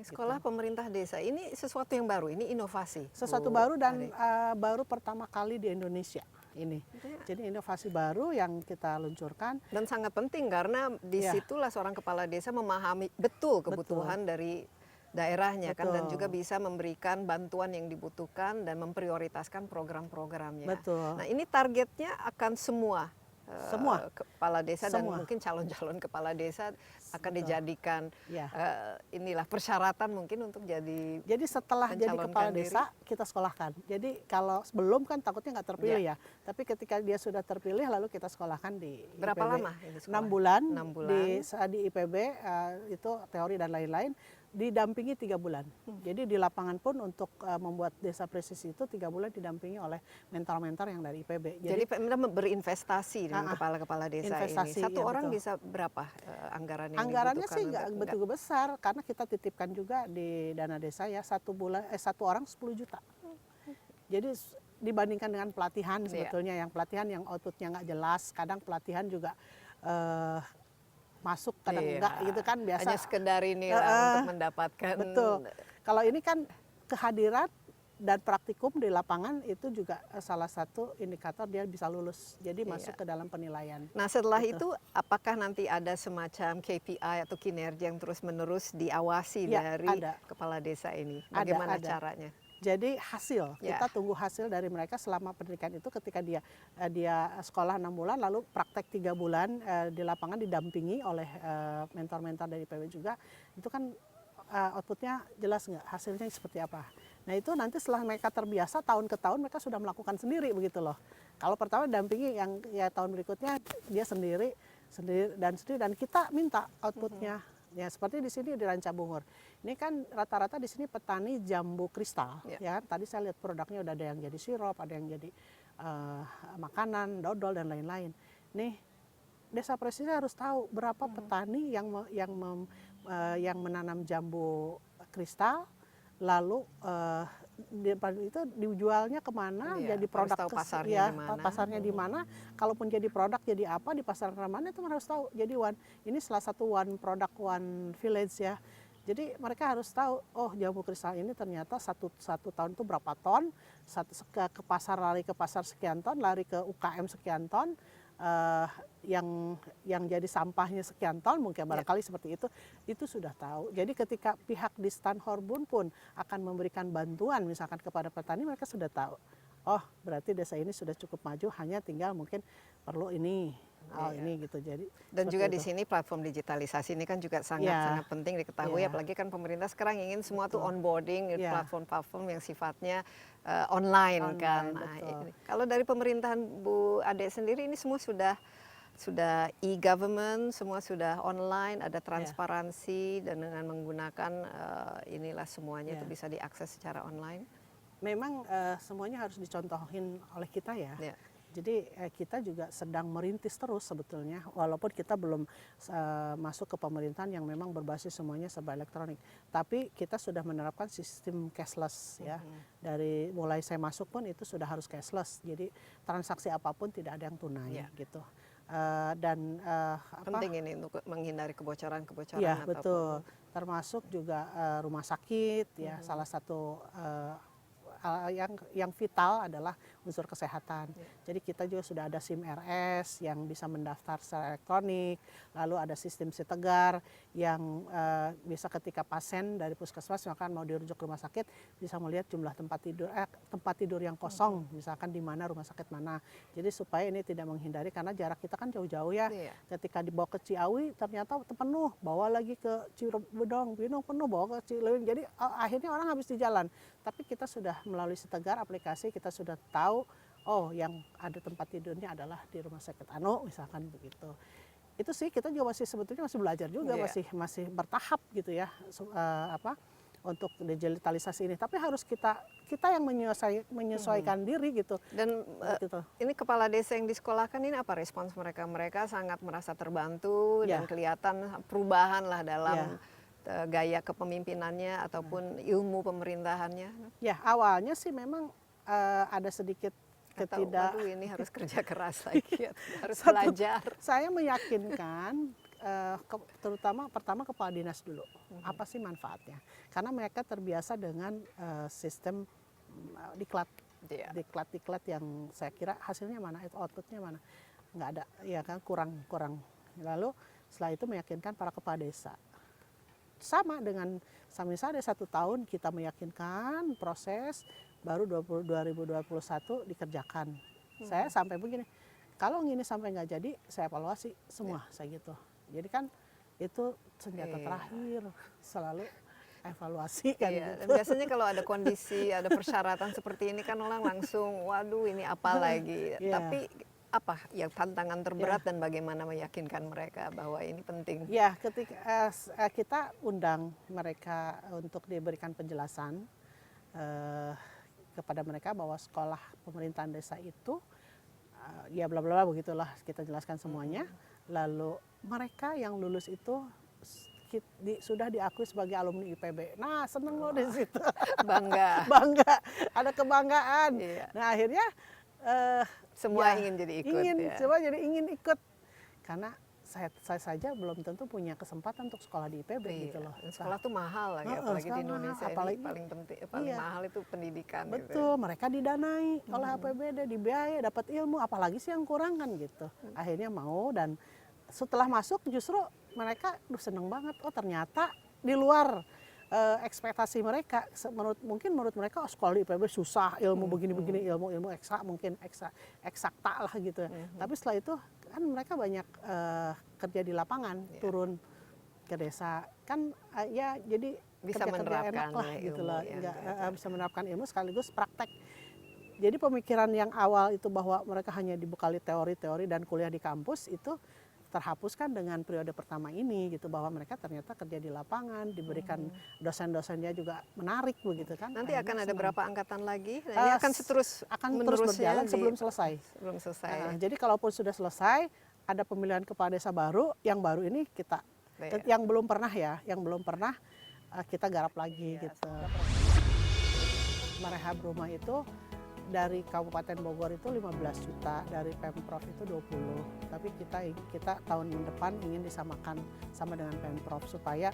Sekolah pemerintah desa ini sesuatu yang baru, ini inovasi. Sesuatu baru dan baru pertama kali di Indonesia ini. Jadi inovasi baru yang kita luncurkan. Dan sangat penting karena disitulah seorang kepala desa memahami betul kebutuhan dari daerahnya kan, dan juga bisa memberikan bantuan yang dibutuhkan dan memprioritaskan program-programnya. Betul. Nah ini targetnya akan semua kepala desa dan mungkin calon-calon kepala desa akan dijadikan inilah persyaratan mungkin untuk jadi setelah jadi kepala desa kita sekolahkan. Jadi kalau sebelum kan takutnya nggak terpilih ya, tapi ketika dia sudah terpilih lalu kita sekolahkan di berapa IPB. lama ini sekolah? 6 bulan, 6 bulan. di IPB itu teori dan lain-lain, didampingi 3 bulan. Jadi di lapangan pun untuk membuat desa presisi itu 3 bulan didampingi oleh mentor-mentor yang dari IPB. Jadi Pemda berinvestasi dengan kepala-kepala desa ini. Satu orang bisa berapa anggaran yang anggarannya dibutuhkan? sih nggak betul besar karena kita titipkan juga di dana desa ya, satu orang 10 juta. Jadi dibandingkan dengan pelatihan sebetulnya yang pelatihan yang outputnya nggak jelas, kadang pelatihan juga masuk kadang enggak gitu kan, biasa hanya sekedar ini untuk mendapatkan. Betul. Kalau ini kan kehadiran dan praktikum di lapangan itu juga salah satu indikator dia bisa lulus, jadi masuk ke dalam penilaian. Nah setelah itu apakah nanti ada semacam KPI atau kinerja yang terus menerus diawasi dari kepala desa ini? Bagaimana caranya? Jadi hasil, kita tunggu hasil dari mereka selama pendidikan itu, ketika dia sekolah 6 bulan lalu praktek 3 bulan di lapangan didampingi oleh mentor-mentor dari PW juga, itu kan outputnya jelas nggak, hasilnya seperti apa. Nah itu nanti setelah mereka terbiasa tahun ke tahun mereka sudah melakukan sendiri begitu loh. Kalau pertama dampingi, yang tahun berikutnya dia sendiri dan kita minta outputnya. Ya seperti di sini di Ranca Bungur. Ini kan rata-rata di sini petani jambu kristal, ya kan? Tadi saya lihat produknya udah ada yang jadi sirup, ada yang jadi makanan, dodol dan lain-lain. Nih desa presisi harus tahu berapa petani yang menanam jambu kristal, lalu itu dijualnya kemana, jadi produk pasarnya di mana, kalaupun jadi produk jadi apa, di pasar mana itu harus tahu. Jadi ini salah satu one product one village ya. Jadi mereka harus tahu, oh jambu kristal ini ternyata satu tahun itu berapa ton, ke pasar lari ke pasar sekian ton, lari ke UKM sekian ton, yang jadi sampahnya sekian ton mungkin barangkali seperti itu sudah tahu. Jadi ketika pihak di Stan Horbun pun akan memberikan bantuan misalkan kepada petani, mereka sudah tahu, oh berarti desa ini sudah cukup maju, hanya tinggal mungkin perlu ini ini gitu. Jadi dan juga di sini platform digitalisasi ini kan juga sangat penting diketahui, apalagi kan pemerintah sekarang ingin semua tuh onboarding platform-platform yang sifatnya online kan. Nah, kalau dari pemerintahan Bu Ade sendiri ini semua sudah e-government, semua sudah online, ada transparansi dan dengan menggunakan inilah semuanya itu bisa diakses secara online. Memang semuanya harus dicontohin oleh kita ya. Jadi kita juga sedang merintis terus sebetulnya, walaupun kita belum masuk ke pemerintahan yang memang berbasis semuanya serba elektronik. Tapi kita sudah menerapkan sistem cashless ya. Dari mulai saya masuk pun itu sudah harus cashless. Jadi transaksi apapun tidak ada yang tunai gitu. Dan Penting ini untuk menghindari kebocoran-kebocoran. ya ataupun- betul, termasuk juga rumah sakit ya, salah satu yang vital adalah unsur kesehatan. Jadi kita juga sudah ada SIM RS yang bisa mendaftar secara elektronik, lalu ada sistem Sitegar yang bisa ketika pasien dari puskesmas misalkan mau dirujuk ke rumah sakit bisa melihat jumlah tempat tidur yang kosong, misalkan di mana rumah sakit mana. Jadi supaya ini tidak menghindari karena jarak kita kan jauh-jauh ya. Iya. Ketika dibawa ke Ciawi ternyata penuh, bawa lagi ke Cirebedong penuh, bawa ke Cilewin. Jadi akhirnya orang habis di jalan. Tapi kita sudah melalui Sitegar aplikasi kita sudah tahu oh yang ada tempat tidurnya adalah di rumah sakit Anu misalkan begitu. Itu sih kita juga sebetulnya masih belajar juga, Iya. masih bertahap gitu ya untuk digitalisasi ini. Tapi harus kita yang menyesuaikan diri gitu. Dan Gitu. ini kepala desa yang disekolahkan ini apa respons mereka? Mereka sangat merasa terbantu dan Ya. kelihatan perubahan lah dalam Ya. gaya kepemimpinannya ataupun ilmu pemerintahannya. Ya awalnya sih memang ada sedikit Kata, ketidak. waduh ini harus kerja keras lagi, harus Satu- belajar. Saya meyakinkan terutama pertama kepala dinas dulu apa sih manfaatnya, karena mereka terbiasa dengan sistem diklat Iya. diklat yang saya kira hasilnya mana, itu outputnya mana, nggak ada ya kan, kurang. Lalu setelah itu meyakinkan para kepala desa sama dengan misalnya 1 tahun kita meyakinkan proses baru 2021 dikerjakan. Saya sampai begini, kalau ini sampai nggak jadi saya evaluasi semua saya gitu. Jadi kan itu senjata terakhir selalu evaluasi kan Iya, gitu. dan biasanya kalau ada kondisi, ada persyaratan seperti ini kan orang langsung, waduh ini apa lagi. Iya. Tapi apa yang tantangan terberat dan bagaimana meyakinkan mereka bahwa ini penting? Ya, ketika kita undang mereka untuk diberikan penjelasan kepada mereka bahwa sekolah pemerintahan desa itu ya bla bla bla begitulah kita jelaskan semuanya. Lalu mereka yang lulus itu sudah diakui sebagai alumni IPB. Nah, seneng loh di situ. Bangga. Bangga, ada kebanggaan. Iya. Nah, akhirnya Semua ya, ingin jadi ikut ya. Semua jadi ingin ikut. Karena saya saja belum tentu punya kesempatan untuk sekolah di IPB Iya, gitu loh. dan sekolah tuh mahal lagi, Heeh, apalagi di sekolah mahal, Indonesia apalagi- ini paling penting, paling iya. mahal itu pendidikan. Gitu. Betul, mereka didanai oleh APBD, dibiayai, dapat ilmu, apalagi sih yang kurang kan gitu. Akhirnya mau, dan setelah masuk justru mereka seneng banget. Oh ternyata di luar ekspektasi mereka. Mungkin menurut mereka sekolah di IPB susah, ilmu begini-begini, ilmu ekstra mungkin eksakta lah gitu. Tapi setelah itu kan mereka banyak kerja di lapangan, turun ke desa kan ya, jadi Bisa kerja-kerja menerapkan enak lah ya gitu ilmu lah. yang Nggak, diajar. bisa menerapkan ilmu sekaligus praktek. Jadi pemikiran yang awal itu bahwa mereka hanya dibekali teori-teori dan kuliah di kampus itu terhapuskan dengan periode pertama ini gitu, bahwa mereka ternyata kerja di lapangan, diberikan dosen-dosennya juga menarik begitu kan. Nanti Akhirnya akan ada senang. berapa angkatan lagi? Nah, ini akan terus terus berjalan sebelum selesai. Sebelum selesai. Jadi kalaupun sudah selesai, ada pemilihan kepala desa baru, yang baru ini kita Iya. yang belum pernah kita garap lagi Iya, gitu. Merehab rumah itu dari Kabupaten Bogor itu 15 juta, dari Pemprov itu 20. Tapi kita tahun depan ingin disamakan sama dengan Pemprov supaya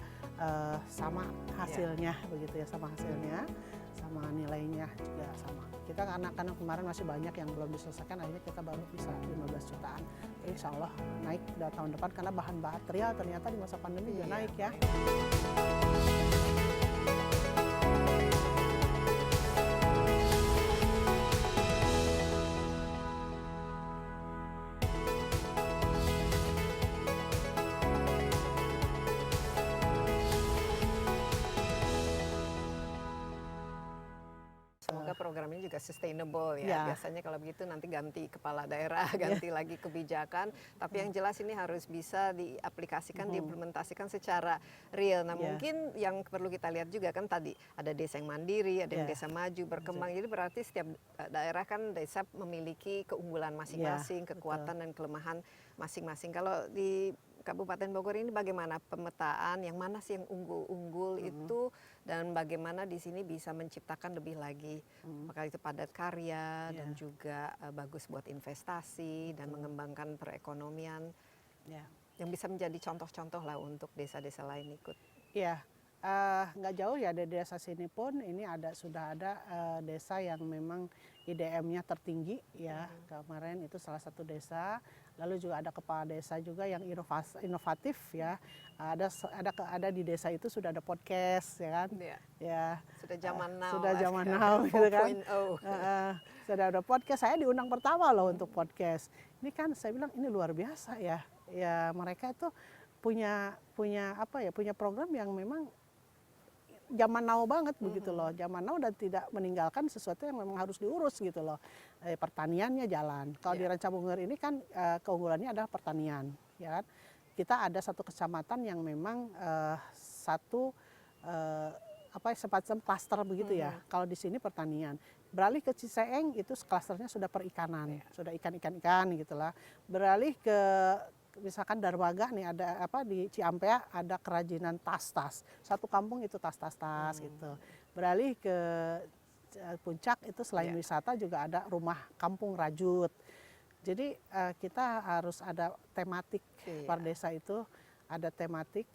sama hasilnya begitu ya, sama hasilnya, sama nilainya juga sama. Kita karena kemarin masih banyak yang belum diselesaikan, akhirnya kita baru bisa 15 jutaan. Insya Allah naik tahun depan karena bahan material ternyata di masa pandemi juga Iya. naik ya. Semoga semoga program ini juga sustainable ya. Ya. Biasanya kalau begitu nanti ganti kepala daerah, ganti lagi kebijakan. Tapi yang jelas ini harus bisa diaplikasikan, diimplementasikan secara real. Nah, mungkin yang perlu kita lihat juga kan tadi ada desa yang mandiri, ada yang desa maju, berkembang. Jadi berarti setiap daerah kan desa memiliki keunggulan masing-masing, kekuatan dan kelemahan masing-masing. Kalau di Kabupaten Bogor ini bagaimana pemetaan yang mana sih yang unggul-unggul itu dan bagaimana di sini bisa menciptakan lebih lagi apakah itu padat karya dan juga bagus buat investasi dan mengembangkan perekonomian yang bisa menjadi contoh-contoh lah untuk desa-desa lain ikut. Iya, nggak jauh ya dari desa sini pun ini sudah ada desa yang memang IDM-nya tertinggi ya. Kemarin itu salah satu desa. Lalu juga ada kepala desa juga yang inovatif ya. Ada di desa itu sudah ada podcast ya kan. Ya. Sudah zaman now. Sudah zaman now gitu kan. 4.0. Sudah ada podcast. Saya diundang pertama loh untuk podcast. Ini kan saya bilang ini luar biasa ya. Ya mereka itu punya program yang memang zaman now banget begitu loh, zaman now dan tidak meninggalkan sesuatu yang memang harus diurus gitu loh. Pertaniannya jalan. Kalau di Rancabungur ini kan keunggulannya adalah pertanian, ya kan. Kita ada satu kecamatan yang memang semacam klaster begitu ya. Kalau di sini pertanian. Beralih ke Ciseeng itu klasternya sudah perikanan, sudah ikan-ikan gitulah. Beralih ke misalkan Darbaga nih ada di Ciampea ada kerajinan tas-tas. Satu kampung itu tas-tas gitu. Beralih ke Puncak itu selain wisata juga ada rumah kampung rajut. Jadi kita harus ada tematik per desa itu, ada tematik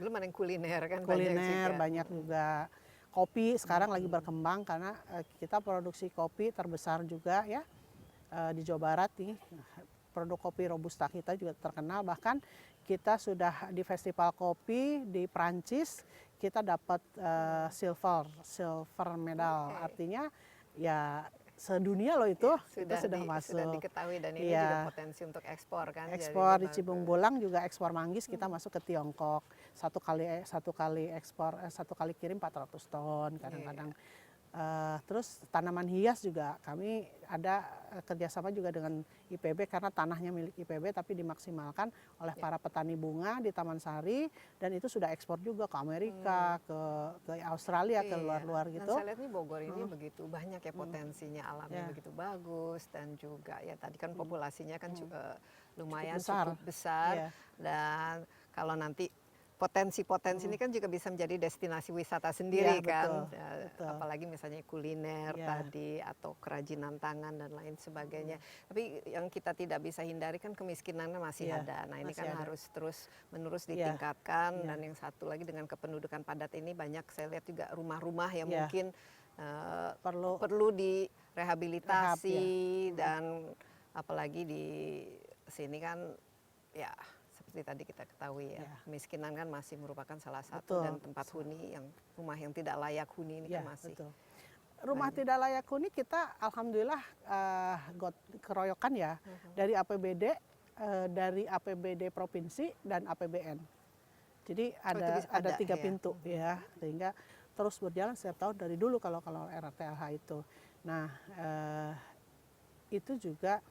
belum ada yang kuliner kan kuliner banyak juga. Kopi sekarang lagi berkembang karena kita produksi kopi terbesar juga ya di Jawa Barat nih. Produk kopi Robusta kita juga terkenal, bahkan kita sudah di festival kopi di Prancis kita dapat silver medal, artinya ya sedunia loh itu kita sudah masuk. Sudah diketahui dan ini juga potensi untuk ekspor kan. Ekspor di Cibung Bolang juga ekspor manggis kita masuk ke Tiongkok, satu kali ekspor satu kali kirim 400 ton kadang-kadang. Terus tanaman hias juga kami ada kerjasama juga dengan IPB karena tanahnya milik IPB tapi dimaksimalkan oleh para petani bunga di Taman Sari dan itu sudah ekspor juga ke Amerika, ke Australia, ke luar-luar gitu. Dan saya lihat nih Bogor ini begitu banyak ya potensinya alamnya begitu bagus dan juga ya tadi kan populasinya kan juga lumayan cukup besar dan kalau nanti potensi-potensi ini kan juga bisa menjadi destinasi wisata sendiri kan, betul. Apalagi misalnya kuliner tadi atau kerajinan tangan dan lain sebagainya. Tapi yang kita tidak bisa hindari kan kemiskinannya masih ada. Nah ini kan harus terus-menerus ditingkatkan dan yang satu lagi dengan kependudukan padat ini banyak saya lihat juga rumah-rumah yang mungkin perlu direhabilitasi dan apalagi di sini kan ya. Seperti tadi kita ketahui ya, kemiskinan kan masih merupakan salah satu dan tempat huni yang rumah yang tidak layak huni ini kan masih. Rumah tidak layak huni kita alhamdulillah keroyokan ya dari APBD provinsi dan APBN. Jadi ada 3 pintu ya sehingga terus berjalan setiap tahun dari dulu kalau RTLH itu. Nah itu juga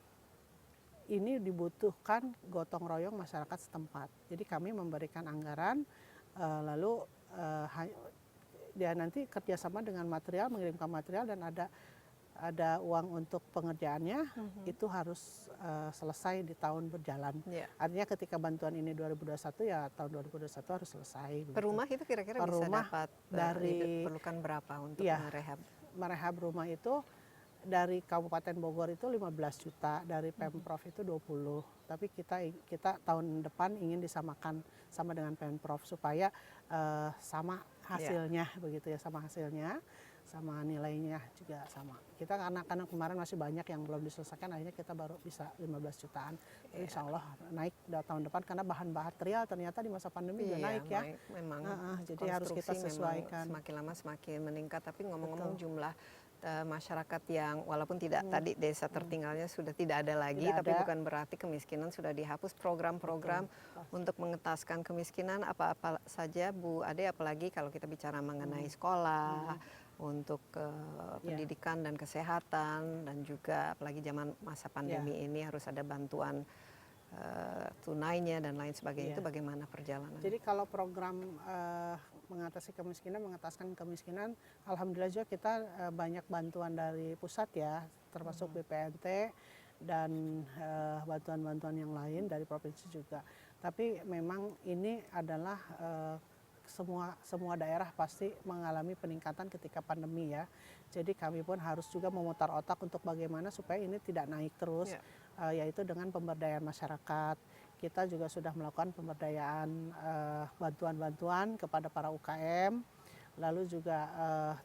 ini dibutuhkan gotong royong masyarakat setempat. Jadi kami memberikan anggaran, lalu dia nanti kerjasama dengan material, mengirimkan material dan ada uang untuk pengerjaannya, itu harus selesai di tahun berjalan. Artinya ketika bantuan ini 2021 ya tahun 2021 harus selesai. Per rumah itu kira-kira bisa dapat diperlukan berapa untuk merehab rumah itu? Dari Kabupaten Bogor itu 15 juta, dari Pemprov itu 20. Tapi kita tahun depan ingin disamakan sama dengan Pemprov supaya sama hasilnya begitu ya, sama hasilnya, sama nilainya juga sama. Kita karena kemarin masih banyak yang belum diselesaikan, akhirnya kita baru bisa 15 jutaan. Insya Allah naik tahun depan karena bahan material ternyata di masa pandemi juga naik ya. Memang jadi harus kita sesuaikan. Semakin lama semakin meningkat. Tapi ngomong-ngomong jumlah masyarakat yang walaupun tidak tadi desa tertinggalnya sudah tidak ada lagi, tapi bukan berarti kemiskinan sudah dihapus. Program-program untuk mengentaskan kemiskinan apa-apa saja Bu Ade, apalagi kalau kita bicara mengenai sekolah, untuk pendidikan dan kesehatan, dan juga apalagi zaman masa pandemi ini harus ada bantuan tunainya dan lain sebagainya. Itu bagaimana perjalanan? Jadi kalau program mengatasi kemiskinan, mengentaskan kemiskinan, alhamdulillah juga kita banyak bantuan dari pusat ya, termasuk BPNT dan bantuan-bantuan yang lain dari provinsi juga. Tapi memang ini adalah semua daerah pasti mengalami peningkatan ketika pandemi ya. Jadi kami pun harus juga memutar otak untuk bagaimana supaya ini tidak naik terus, yaitu dengan pemberdayaan masyarakat. Kita juga sudah melakukan pemberdayaan bantuan-bantuan kepada para UKM. Lalu juga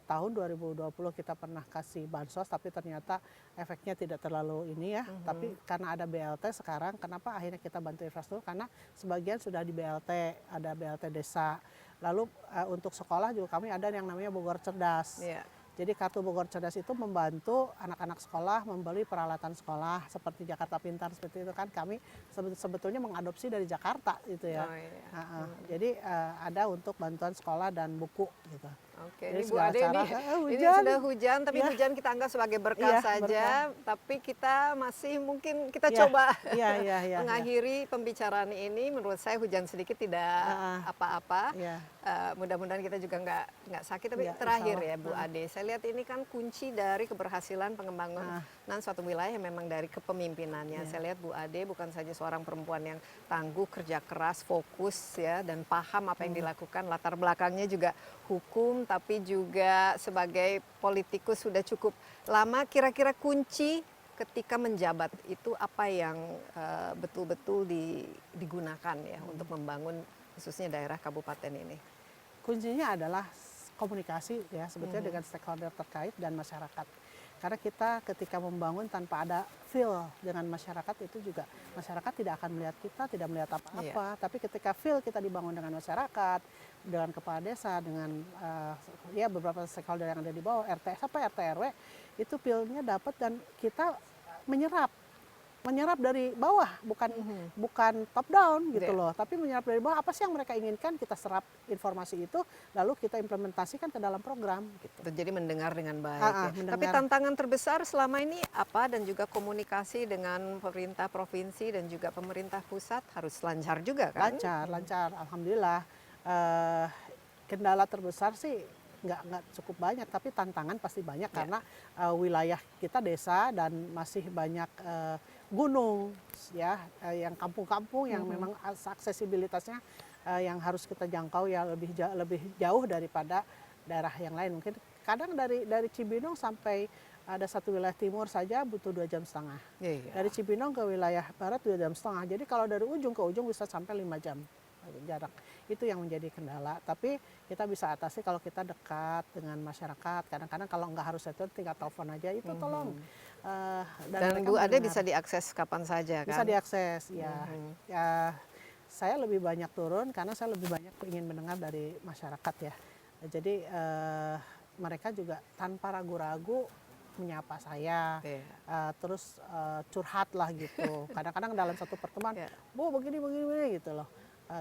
tahun 2020 kita pernah kasih bansos, tapi ternyata efeknya tidak terlalu ini ya. Tapi karena ada BLT sekarang, kenapa akhirnya kita bantu infrastruktur? Karena sebagian sudah di BLT, ada BLT desa. Lalu untuk sekolah juga kami ada yang namanya Bogor Cerdas. Jadi kartu Bogor Cerdas itu membantu anak-anak sekolah membeli peralatan sekolah seperti Jakarta Pintar, seperti itu kan kami sebetulnya mengadopsi dari Jakarta gitu ya. Jadi ada untuk bantuan sekolah dan buku gitu. Oke, ini Bu Ade ini sudah hujan, tapi hujan kita anggap sebagai berkah saja. Tapi kita masih mungkin kita coba mengakhiri pembicaraan ini. Menurut saya hujan sedikit tidak apa-apa. Mudah-mudahan kita juga nggak sakit. Tapi terakhir ya Bu Ade, saya lihat ini kan kunci dari keberhasilan pengembangan suatu wilayah yang memang dari kepemimpinannya. Saya lihat Bu Ade bukan saja seorang perempuan yang tangguh, kerja keras, fokus ya, dan paham apa yang dilakukan. Latar belakangnya juga hukum, tapi juga sebagai politikus sudah cukup lama. Kira-kira kunci ketika menjabat itu apa yang betul-betul digunakan ya untuk membangun khususnya daerah kabupaten ini? Kuncinya adalah komunikasi ya sebetulnya dengan stakeholder terkait dan masyarakat. Karena kita ketika membangun tanpa ada feel dengan masyarakat, itu juga masyarakat tidak akan melihat kita, tidak melihat apa-apa. Tapi ketika feel kita dibangun dengan masyarakat, dengan kepala desa, dengan ya beberapa stakeholder yang ada di bawah, RT RW, itu feel-nya dapat dan kita menyerap dari bawah, bukan top down gitu loh, tapi menyerap dari bawah. Apa sih yang mereka inginkan, kita serap informasi itu, lalu kita implementasikan ke dalam program gitu. Jadi mendengar dengan baik ya. Tapi tantangan terbesar selama ini apa, dan juga komunikasi dengan pemerintah provinsi dan juga pemerintah pusat harus lancar juga kan? Lancar, alhamdulillah. Kendala terbesar sih nggak cukup banyak, tapi tantangan pasti banyak karena wilayah kita desa dan masih banyak gunung ya, yang kampung-kampung yang memang aksesibilitasnya yang harus kita jangkau ya lebih jauh daripada daerah yang lain. Mungkin kadang dari Cibinong sampai ada satu wilayah timur saja butuh 2,5 jam. Dari Cibinong ke wilayah barat 2,5 jam. Jadi kalau dari ujung ke ujung bisa sampai 5 jam jarak. Itu yang menjadi kendala, tapi kita bisa atasi kalau kita dekat dengan masyarakat. Kadang-kadang kalau nggak harus itu tinggal telepon aja, itu tolong. Dan Bu Ade bisa diakses kapan saja kan? Bisa diakses ya. Ya saya lebih banyak turun karena saya lebih banyak ingin mendengar dari masyarakat ya. Jadi mereka juga tanpa ragu-ragu menyapa saya, terus curhat lah gitu. Kadang-kadang dalam satu pertemuan, Bu begini gitu loh.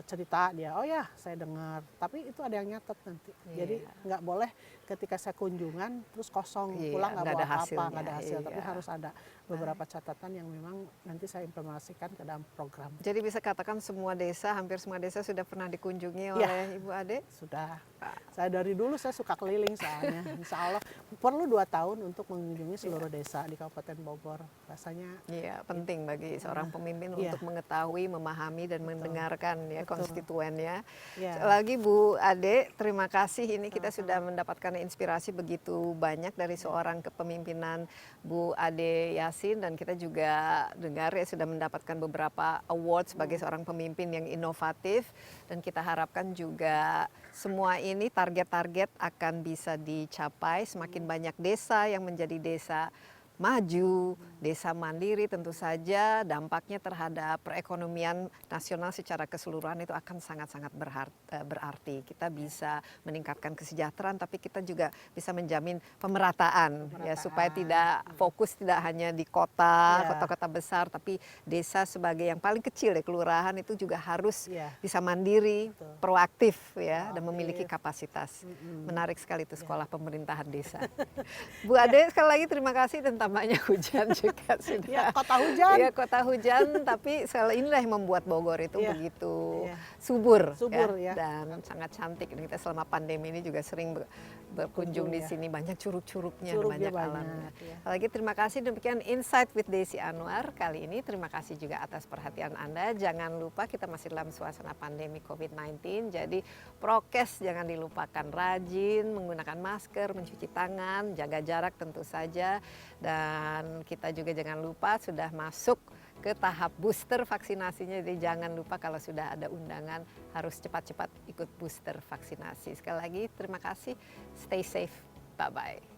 Cerita dia, oh ya saya dengar, tapi itu ada yang nyatet nanti. Jadi nggak boleh ketika saya kunjungan terus kosong, pulang nggak bawa apa-apa, nggak ada hasil. Tapi harus ada beberapa catatan yang memang nanti saya implementasikan ke dalam program. Jadi bisa katakan hampir semua desa sudah pernah dikunjungi oleh Ibu Ade? Sudah. Saya dari dulu saya suka keliling soalnya. Insya Allah perlu 2 tahun untuk mengunjungi seluruh desa di Kabupaten Bogor. Rasanya penting bagi seorang pemimpin untuk mengetahui, memahami dan mendengarkan konstituennya. Lagi Bu Ade, terima kasih. Ini kita sudah mendapatkan inspirasi begitu banyak dari seorang kepemimpinan Bu Ade Yasin, dan kita juga dengar ya sudah mendapatkan beberapa award sebagai seorang pemimpin yang inovatif, dan kita harapkan juga semua ini target-target akan bisa dicapai. Semakin banyak desa yang menjadi desa maju, desa mandiri, tentu saja dampaknya terhadap perekonomian nasional secara keseluruhan itu akan sangat-sangat berarti. Kita bisa meningkatkan kesejahteraan, tapi kita juga bisa menjamin pemerataan. Ya, supaya tidak fokus tidak hanya di kota-kota besar, tapi desa sebagai yang paling kecil ya, kelurahan itu juga harus bisa mandiri, proaktif ya, dan memiliki kapasitas. Menarik sekali itu sekolah pemerintahan desa. Bu Ade, sekali lagi terima kasih, dan tampaknya hujan juga sudah. Ya, kota hujan. Ya, kota hujan, tapi inilah yang membuat Bogor itu begitu subur ya. Dan sangat cantik. Dan kita selama pandemi ini juga sering berkunjung di sini, banyak curug-curugnya, banyak alamnya. Lagi terima kasih, demikian Insight with Desi Anwar kali ini. Terima kasih juga atas perhatian Anda. Jangan lupa kita masih dalam suasana pandemi COVID-19, jadi prokes jangan dilupakan, rajin menggunakan masker, mencuci tangan, jaga jarak tentu saja, dan kita juga jangan lupa sudah masuk ke tahap booster vaksinasinya, jadi jangan lupa kalau sudah ada undangan harus cepat-cepat ikut booster vaksinasi. Sekali lagi terima kasih, stay safe, bye-bye.